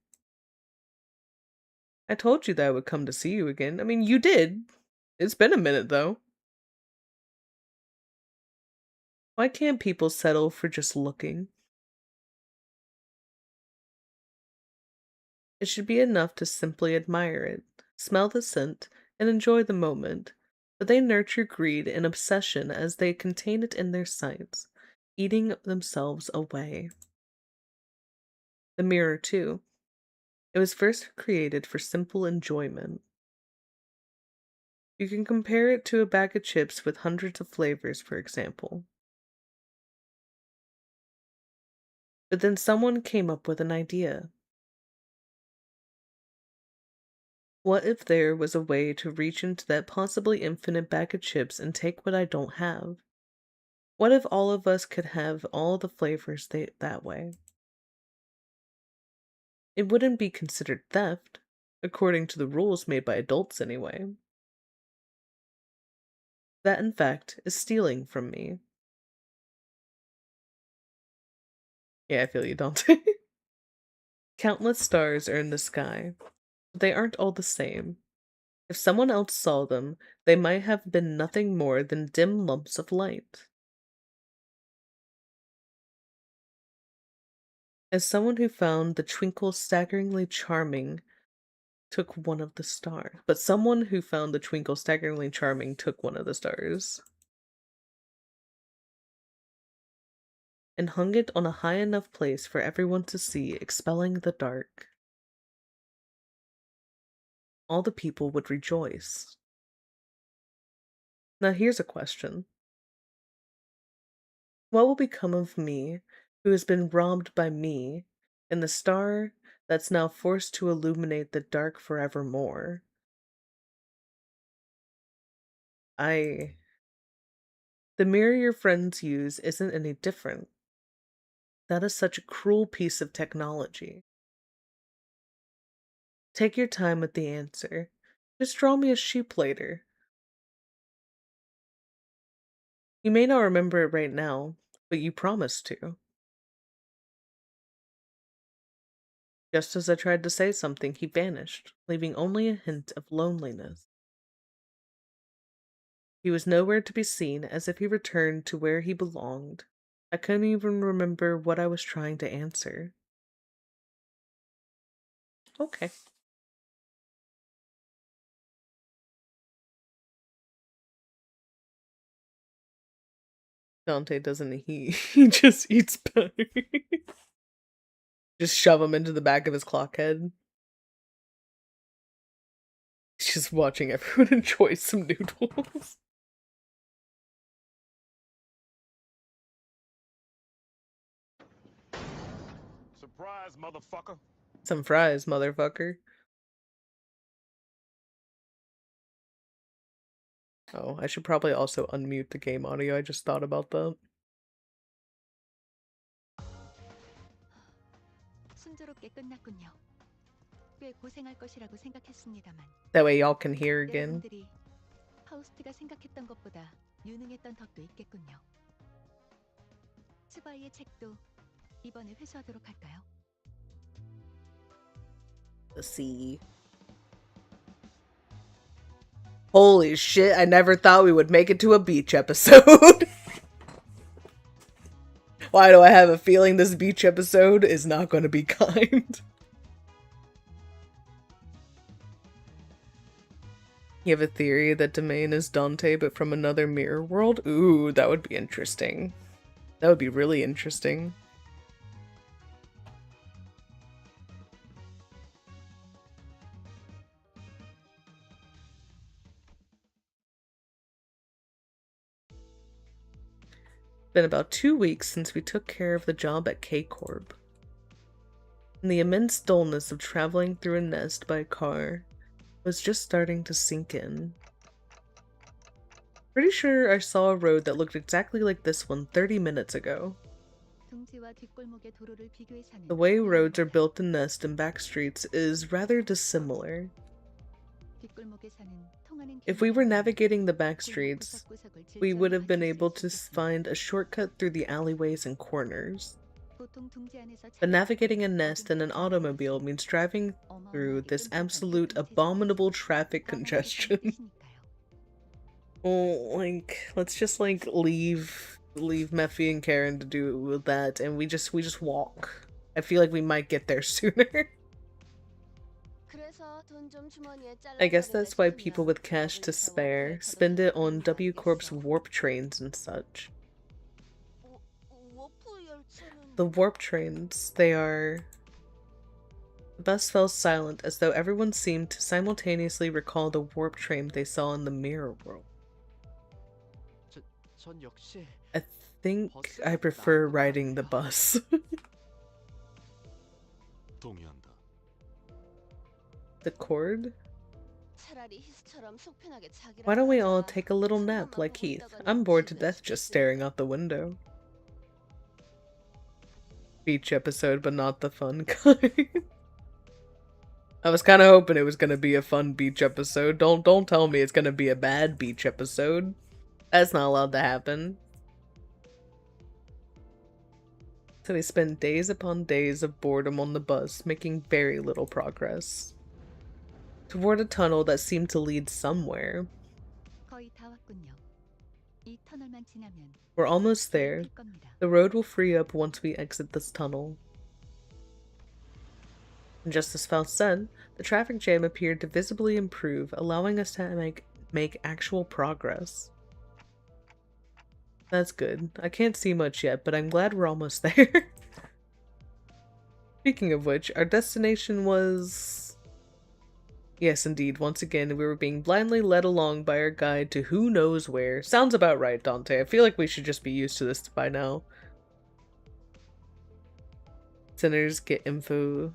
I told you that I would come to see you again. I mean, you did. It's been a minute, though. Why can't people settle for just looking? It should be enough to simply admire it, smell the scent, and enjoy the moment, but they nurture greed and obsession as they contain it in their sights, eating themselves away. The mirror, too. It was first created for simple enjoyment. You can compare it to a bag of chips with hundreds of flavors, for example. But then someone came up with an idea. What if there was a way to reach into that possibly infinite bag of chips and take what I don't have? What if all of us could have all the flavors that way? It wouldn't be considered theft, according to the rules made by adults anyway. That, in fact, is stealing from me. Yeah, I feel you, Dante. Countless stars are in the sky, but they aren't all the same. If someone else saw them, they might have been nothing more than dim lumps of light. As someone who found the twinkle staggeringly charming took one of the stars. But someone who found the twinkle staggeringly charming took one of the stars and hung it on a high enough place for everyone to see, expelling the dark. All the people would rejoice. Now here's a question. What will become of me, who has been robbed by me, and the star that's now forced to illuminate the dark forevermore? The mirror your friends use isn't any different. That is such a cruel piece of technology. Take your time with the answer. Just draw me a sheep later. You may not remember it right now, but you promised to. Just as I tried to say something, he vanished, leaving only a hint of loneliness. He was nowhere to be seen, as if he returned to where he belonged. I couldn't even remember what I was trying to answer. Okay. Dante doesn't he just eats butter. Just shove him into the back of his clock head. He's just watching everyone enjoy some noodles. Surprise, motherfucker. Some fries, motherfucker. Oh, I should probably also unmute the game audio. I just thought about that. 순조롭게 끝났군요. 꽤 고생할 것이라고 생각했습니다만 That way y'all can hear again. 여러분들이 파우스트가 생각했던 것보다 유능했던 덕도 있겠군요. 스바이의 책도 이번에 회수하도록 할까요? Let's see. Holy shit, I never thought we would make it to a beach episode. Why do I have a feeling this beach episode is not going to be kind? You have a theory that Domain is Dante but from another mirror world? Ooh, that would be interesting. That would be really interesting. Been about 2 weeks since we took care of the job at K-Corp. And the immense dullness of traveling through a nest by car was just starting to sink in. Pretty sure I saw a road that looked exactly like this one 30 minutes ago. The way roads are built in Nest and back streets is rather dissimilar. If we were navigating the back streets, we would have been able to find a shortcut through the alleyways and corners. But navigating a Nest in an automobile means driving through this absolute abominable traffic congestion. Oh, like, let's just like leave Mephi and Karen to do with that, and we just walk. I feel like we might get there sooner. I guess that's why people with cash to spare spend it on W Corp's warp trains and such. The warp trains, they are... The bus fell silent as though everyone seemed to simultaneously recall the warp train they saw in the mirror world. I think I prefer riding the bus. The cord? Why don't we all take a little nap like Heath? I'm bored to death just staring out the window. Beach episode, but not the fun kind. I was kind of hoping it was gonna be a fun beach episode. Don't tell me it's gonna be a bad beach episode. That's not allowed to happen. So we spent days upon days of boredom on the bus, making very little progress. Toward a tunnel that seemed to lead somewhere. We're almost there. The road will free up once we exit this tunnel. And just as Faust said, the traffic jam appeared to visibly improve, allowing us to make actual progress. That's good. I can't see much yet, but I'm glad we're almost there. Speaking of which, our destination was... Yes, indeed. Once again, we were being blindly led along by our guide to who knows where. Sounds about right, Dante. I feel like we should just be used to this by now. Sinners get info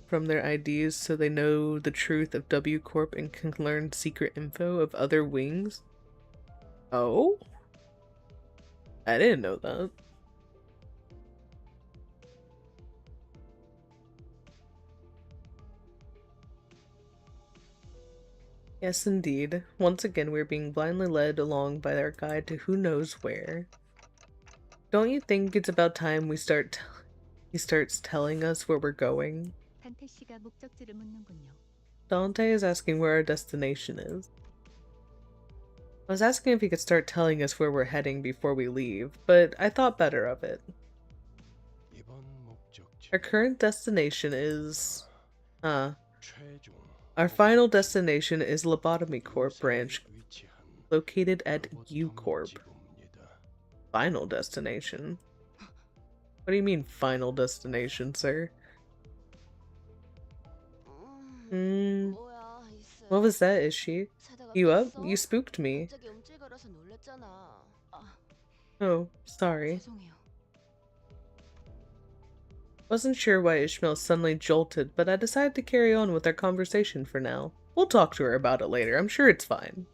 from their IDs so they know the truth of W Corp and can learn secret info of other wings. Oh? I didn't know that. Yes, indeed. Once again, we're being blindly led along by our guide to who knows where. Don't you think it's about time he starts telling us where we're going? Dante is asking where our destination is. I was asking if he could start telling us where we're heading before we leave, but I thought better of it. Our current destination is... Our final destination is Lobotomy Corp branch, located at U Corp. Final destination? What do you mean, final destination, sir? What was that, is she? You up? You spooked me. Oh, sorry. Wasn't sure why Ishmael suddenly jolted, but I decided to carry on with our conversation for now. We'll talk to her about it later. I'm sure it's fine.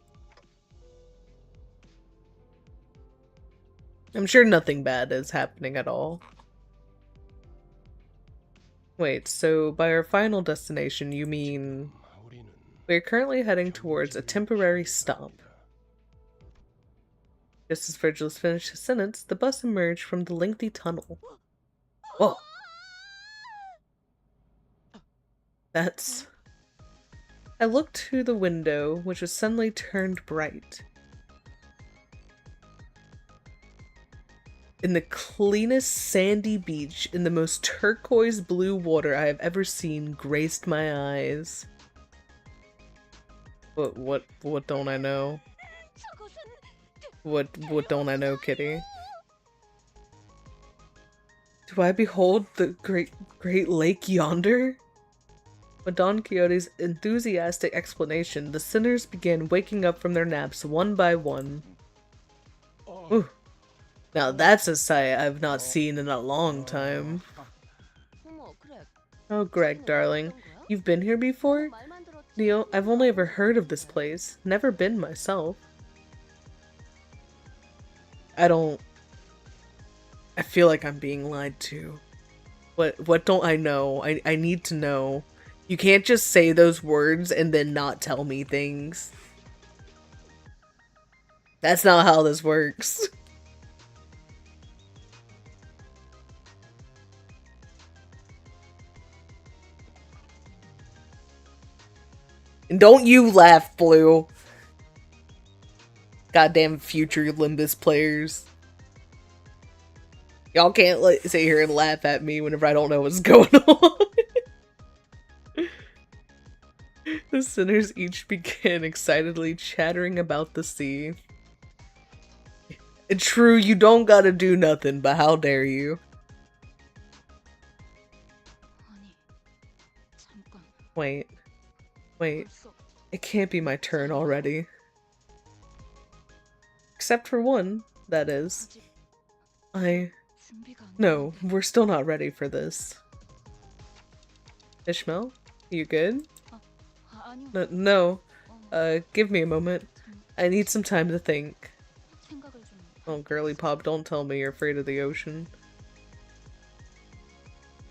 I'm sure nothing bad is happening at all. Wait, so by our final destination, you mean we are currently heading towards a temporary stop. Just as Virgil's finished his sentence, the bus emerged from the lengthy tunnel. Whoa. That's... I looked through the window, which was suddenly turned bright. In the cleanest sandy beach, in the most turquoise blue water I have ever seen, graced my eyes. What don't I know? What don't I know, kitty? Do I behold the great lake yonder? With Don Quixote's enthusiastic explanation, the sinners began waking up from their naps one by one. Ooh. Now that's a sight I've not seen in a long time. Oh, Greg, darling. You've been here before? Neil, I've only ever heard of this place. Never been myself. I feel like I'm being lied to. What don't I know? I need to know. You can't just say those words and then not tell me things. That's not how this works. And don't you laugh, Blue. Goddamn future Limbus players. Y'all can't sit here and laugh at me whenever I don't know what's going on. The sinners each began excitedly chattering about the sea. And true, you don't gotta do nothing, but how dare you? Wait. It can't be my turn already. Except for one, that is. No, we're still not ready for this. Ishmael? You good? No. Give me a moment. I need some time to think. Oh, girly pop, don't tell me you're afraid of the ocean.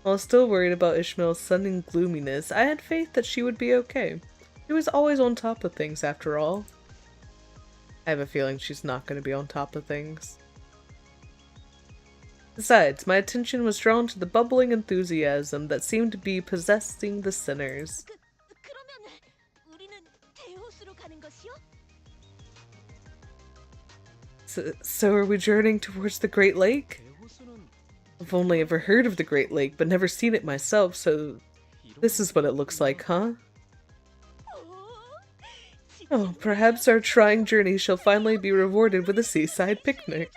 While still worried about Ishmael's sudden gloominess, I had faith that she would be okay. She was always on top of things, after all. I have a feeling she's not going to be on top of things. Besides, my attention was drawn to the bubbling enthusiasm that seemed to be possessing the sinners. So are we journeying towards the Great Lake? I've only ever heard of the Great Lake, but never seen it myself, so this is what it looks like, huh? Oh, perhaps our trying journey shall finally be rewarded with a seaside picnic.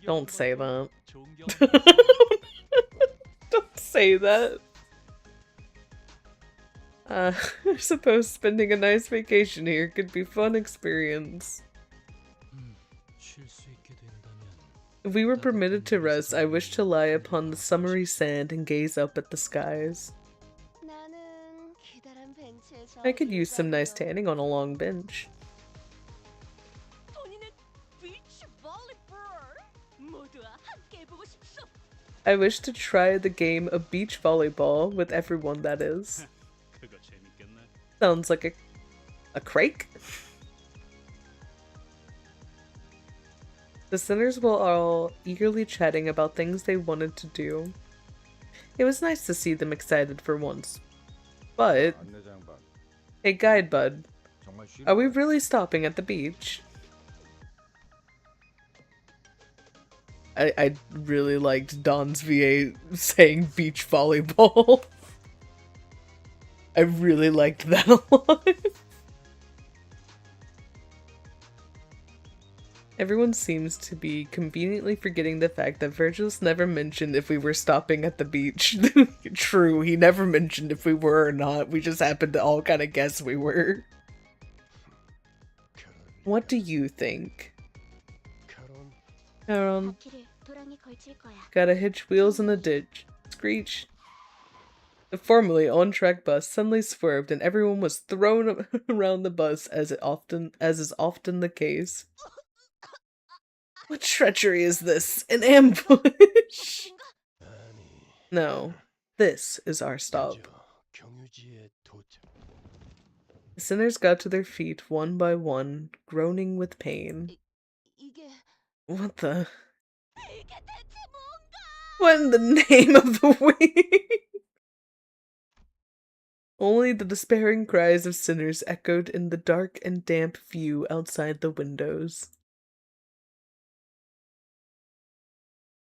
Don't say that. Don't say that. I suppose spending a nice vacation here could be a fun experience. If we were permitted to rest, I wish to lie upon the summery sand and gaze up at the skies. I could use some nice tanning on a long bench. I wish to try the game of beach volleyball with everyone, that is. Sounds like a crake? The sinners were all eagerly chatting about things they wanted to do. It was nice to see them excited for once. But... Hey, guide bud. Are we really stopping at the beach? I really liked Don's VA saying beach volleyball. I really liked that a lot. Everyone seems to be conveniently forgetting the fact that Virgil's never mentioned if we were stopping at the beach. True, he never mentioned if we were or not. We just happened to all kind of guess we were. What do you think? Charon. Gotta hitch wheels in the ditch. Screech. The formerly on-track bus suddenly swerved and everyone was thrown around the bus as is often the case. What treachery is this? An ambush? No. This is our stop. The sinners got to their feet one by one, groaning with pain. 이게 What the? 이게 대체 뭔가? What in the name of the wind? Only the despairing cries of sinners echoed in the dark and damp view outside the windows.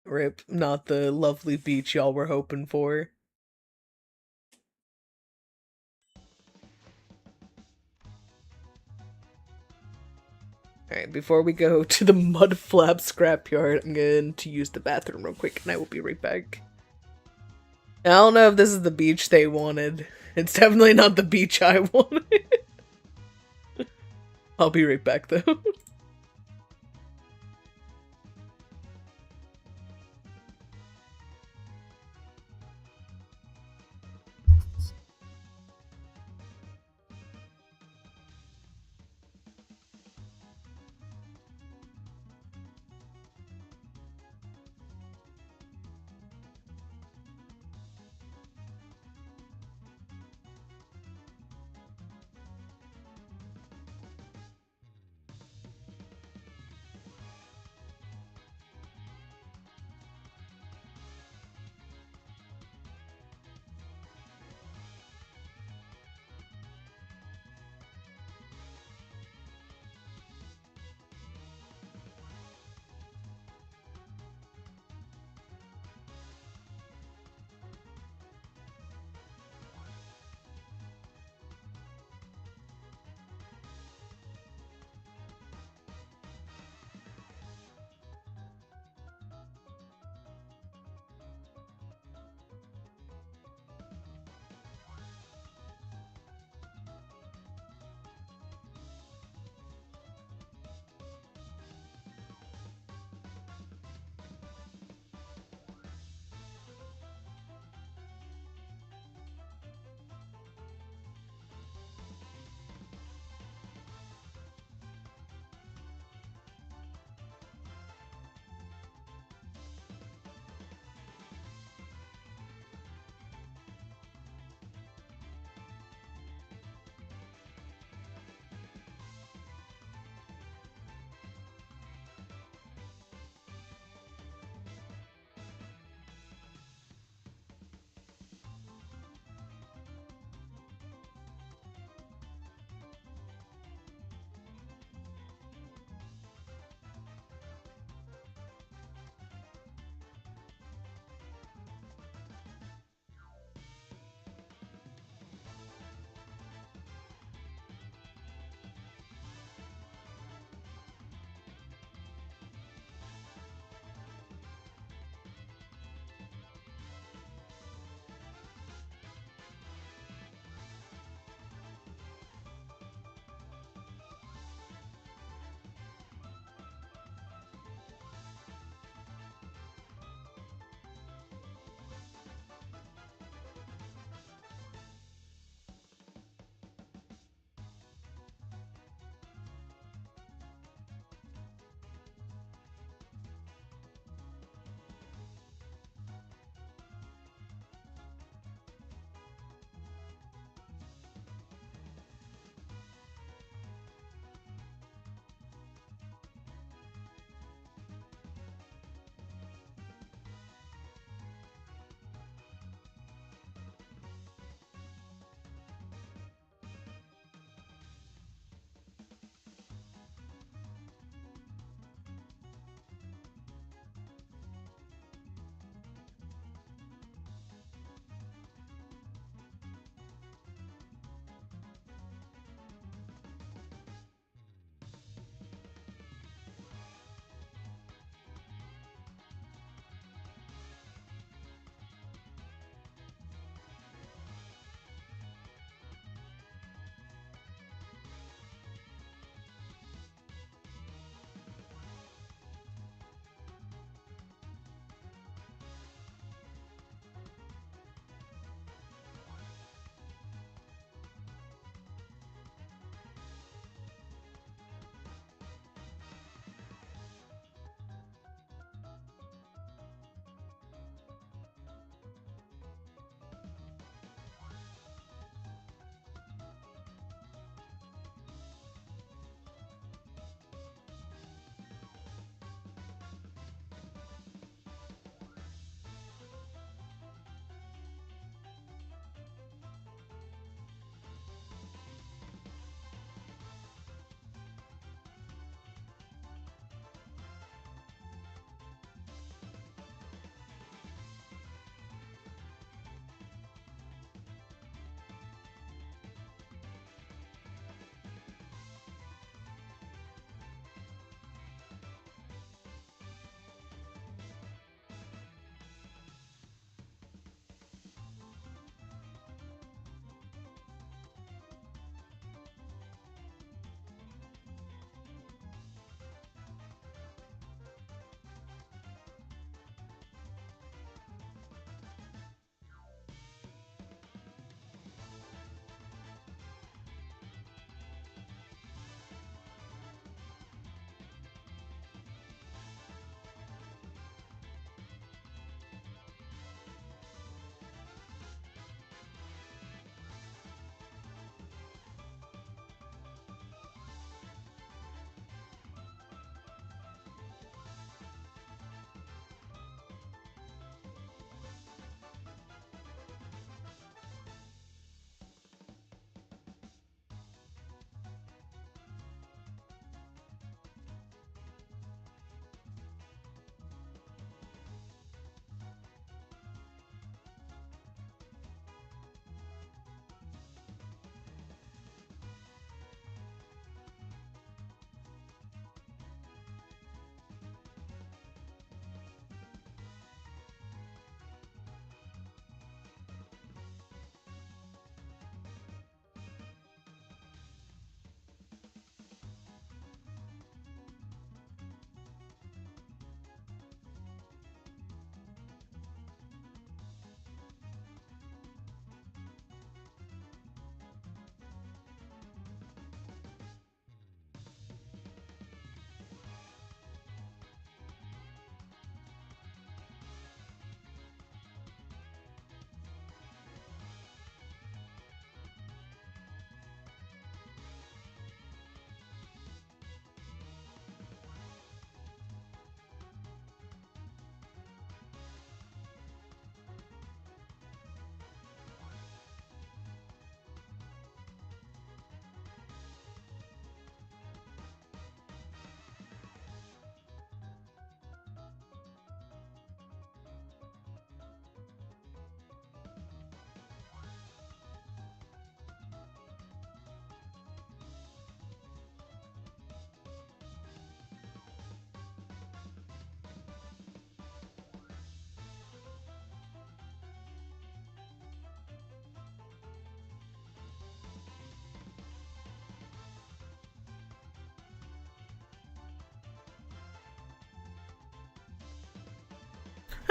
Rip, not the lovely beach y'all were hoping for. Alright, before we go to the mud flap scrapyard, I'm going to use the bathroom real quick and I will be right back. I don't know if this is the beach they wanted. It's definitely not the beach I wanted. I'll be right back though.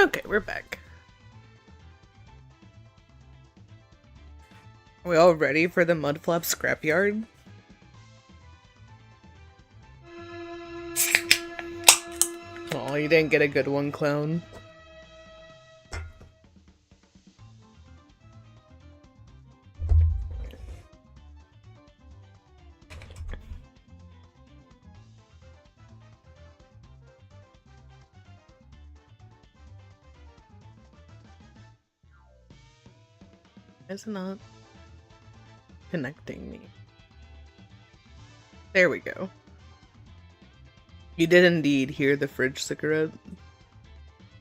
Okay, we're back. Are we all ready for the Mudflap scrapyard? Oh, you didn't get a good one, clone. It's not connecting me. There we go. You did indeed hear the fridge cigarette.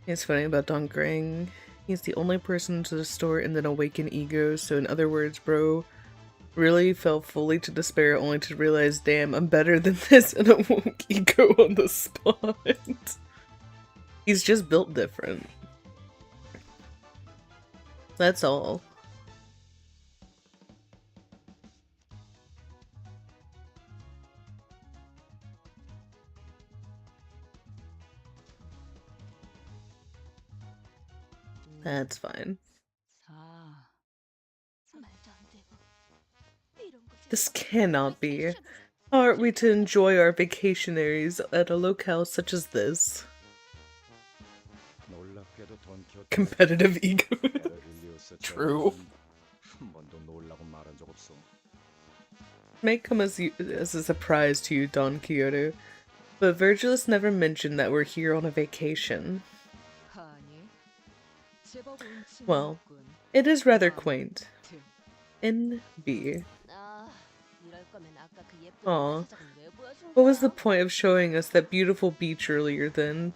It's funny about Don Grang. He's the only person to distort and then awaken ego, so in other words, bro really fell fully to despair only to realize, damn, I'm better than this, and awoke ego on the spot. He's just built different. That's all. That's fine. This cannot be. How are we to enjoy our vacationaries at a locale such as this? Competitive ego. True. May come as a surprise to you, Don Quixote, but Virgilus never mentioned that we're here on a vacation. Well, it is rather quaint. NB. Aw. What was the point of showing us that beautiful beach earlier then?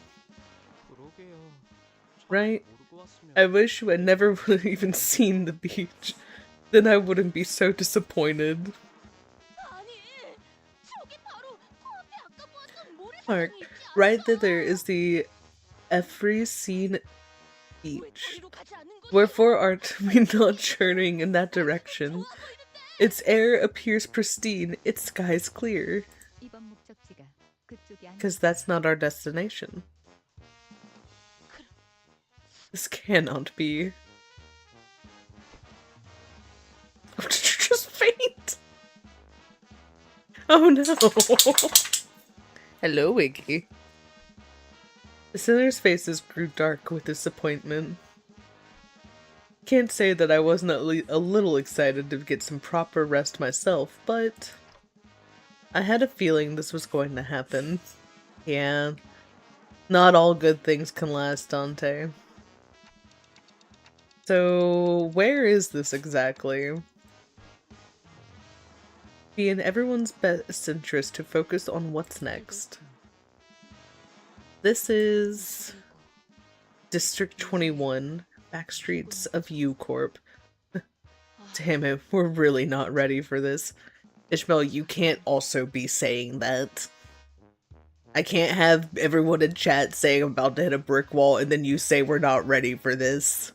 Right? I wish you had never even seen the beach. Then I wouldn't be so disappointed. Mark, right thither is the Ephresine beach. Wherefore art we not journeying in that direction? Its air appears pristine, its skies clear. Because that's not our destination. This cannot be. Oh, did you just faint? Oh no! Hello, Wiggy. The sinner's faces grew dark with disappointment. Can't say that I wasn't a little excited to get some proper rest myself, but I had a feeling this was going to happen. Yeah, not all good things can last, Dante. So, where is this exactly? Be in everyone's best interest to focus on what's next. This is District 21, Backstreets of U Corp. Damn it, we're really not ready for this. Ishmael, you can't also be saying that. I can't have everyone in chat saying I'm about to hit a brick wall and then you say we're not ready for this.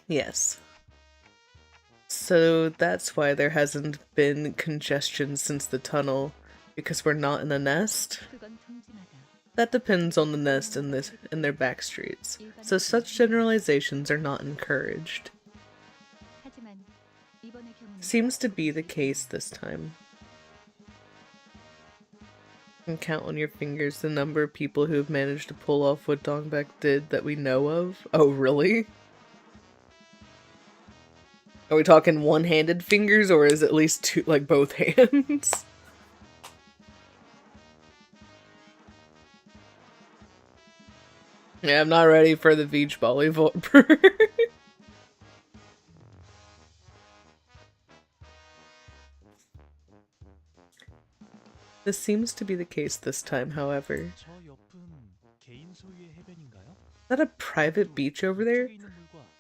Yes. So that's why there hasn't been congestion since the tunnel, because we're not in a nest? That depends on the nest and their back streets, so such generalizations are not encouraged. Seems to be the case this time. You can count on your fingers the number of people who have managed to pull off what Dongbek did that we know of. Oh, really? Are we talking one-handed fingers, or is it at least two, like both hands? Yeah, I'm not ready for the beach volleyball. This seems to be the case this time, however. Is that a private beach over there?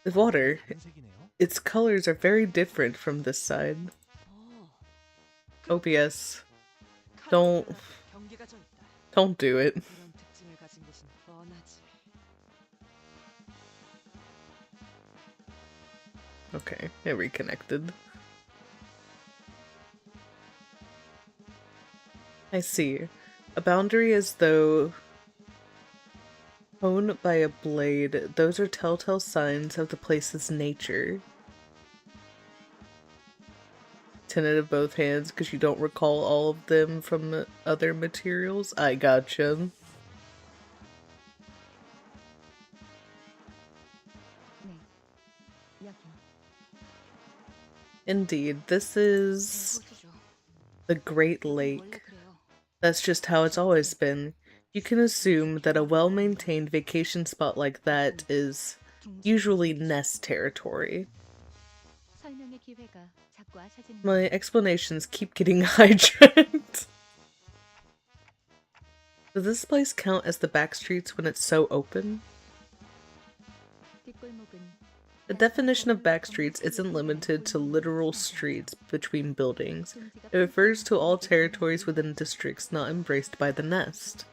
The water, its colors are very different from this side. OPS. Don't do it. Okay, it reconnected. I see. A boundary as though Honed by a blade. Those are telltale signs of the place's nature. Tentative both hands because you don't recall all of them from the other materials. I gotcha. 네, 여긴 Indeed, this is 호수죠. the Great 원래 Lake. 그래요. That's just how it's always been. You can assume that a well-maintained vacation spot like that is usually nest territory. 설명의 기회가 자꾸 아셔지는 My explanations keep getting hijacked. Does this place count as the back streets when it's so open? 뒷골목은 The definition of back streets isn't limited to literal streets between buildings. It refers to all territories within districts not embraced by the nest.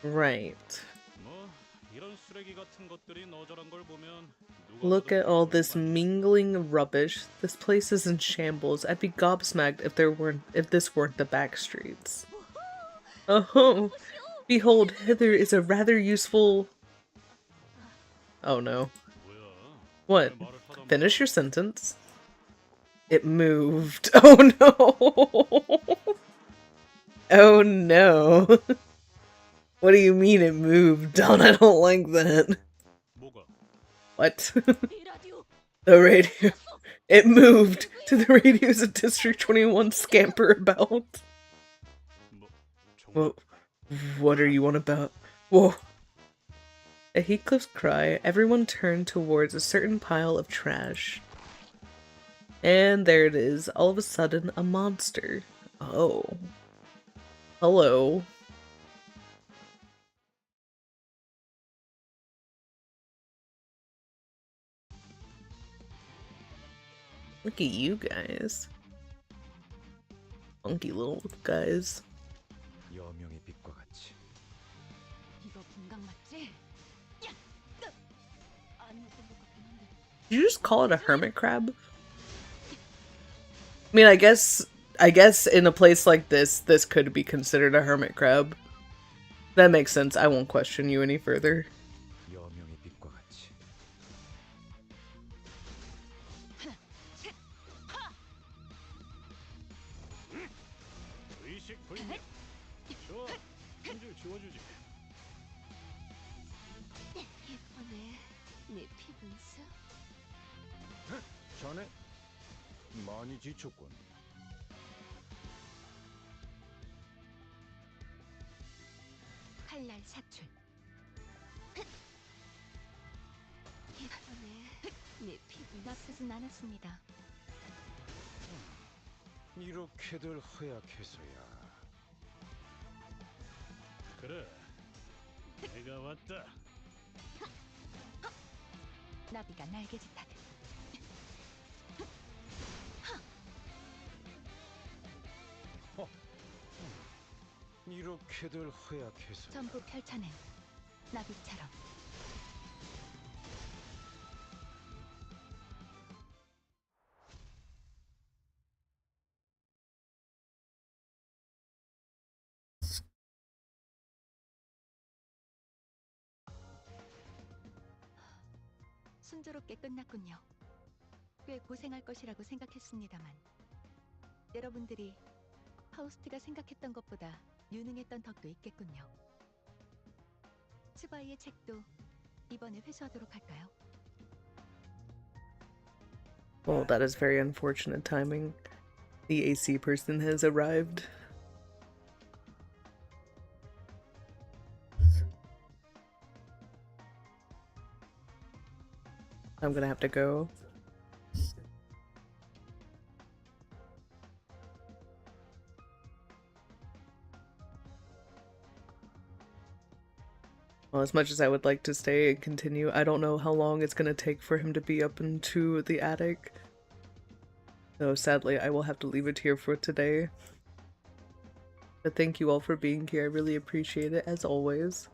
Right. 뭐 이런 쓰레기 같은 것들이 너저런 걸 보면 누가 Look 봐도 at all 비주얼이 this 많- mingling rubbish. This place is in shambles. I'd be gobsmacked if this weren't the back streets. Oh, behold, hither is a rather useful. Oh no. 뭐야? What? 왜 말을 하다 Finish your sentence. It moved. Oh no. Oh no. What do you mean it moved, Don? I don't like that. 뭐가? What? 이 라디오 The radio. It moved to the radios of District 21 scamper about. 뭐 정말 Whoa. What are you on about? Whoa. At Heathcliff's cry, everyone turned towards a certain pile of trash. And there it is, all of a sudden, a monster. Oh. Hello. Look at you guys. Funky little guys. 여명의 빛과 같이 이거 분강 맞지? 야! 아니었던 것 같긴 한데. Did you just call it a hermit crab? I mean, I guess in a place like this could be considered a hermit crab. That makes sense. I won't question you any further. 여명의 빛과 같이 의식 불명. 좋아. 한줄 지워주지. 예쁘네. 내 피분수. 자네 많이 지쳤군. 칼날 사출. 예쁘네. 내 피분 나쁘진 않았습니다. 이렇게들 허약해서야. 그래. 내가 왔다. 나비가 날개짓 하듯. 이렇게들 허약해서. 전부 펼쳐낸 나비처럼. 순조롭게 끝났군요. 꽤 고생할 것이라고 생각했습니다만 여러분들이 파우스트가 생각했던 것보다 유능했던 덕도 있겠군요. 츠바이의 책도 이번에 회수하도록 할까요? Well, that is very unfortunate timing. The AC person has arrived. I'm gonna have to go. Well, as much as I would like to stay and continue, I don't know how long it's gonna take for him to be up into the attic. So sadly, I will have to leave it here for today. But thank you all for being here. I really appreciate it, as always.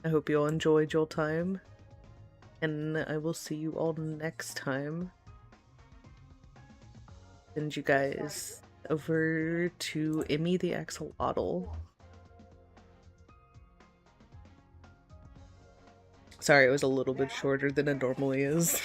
I hope you all enjoyed your time. And I will see you all next time. Send you guys over to Emmy the Axolotl. Sorry, it was a little bit shorter than it normally is.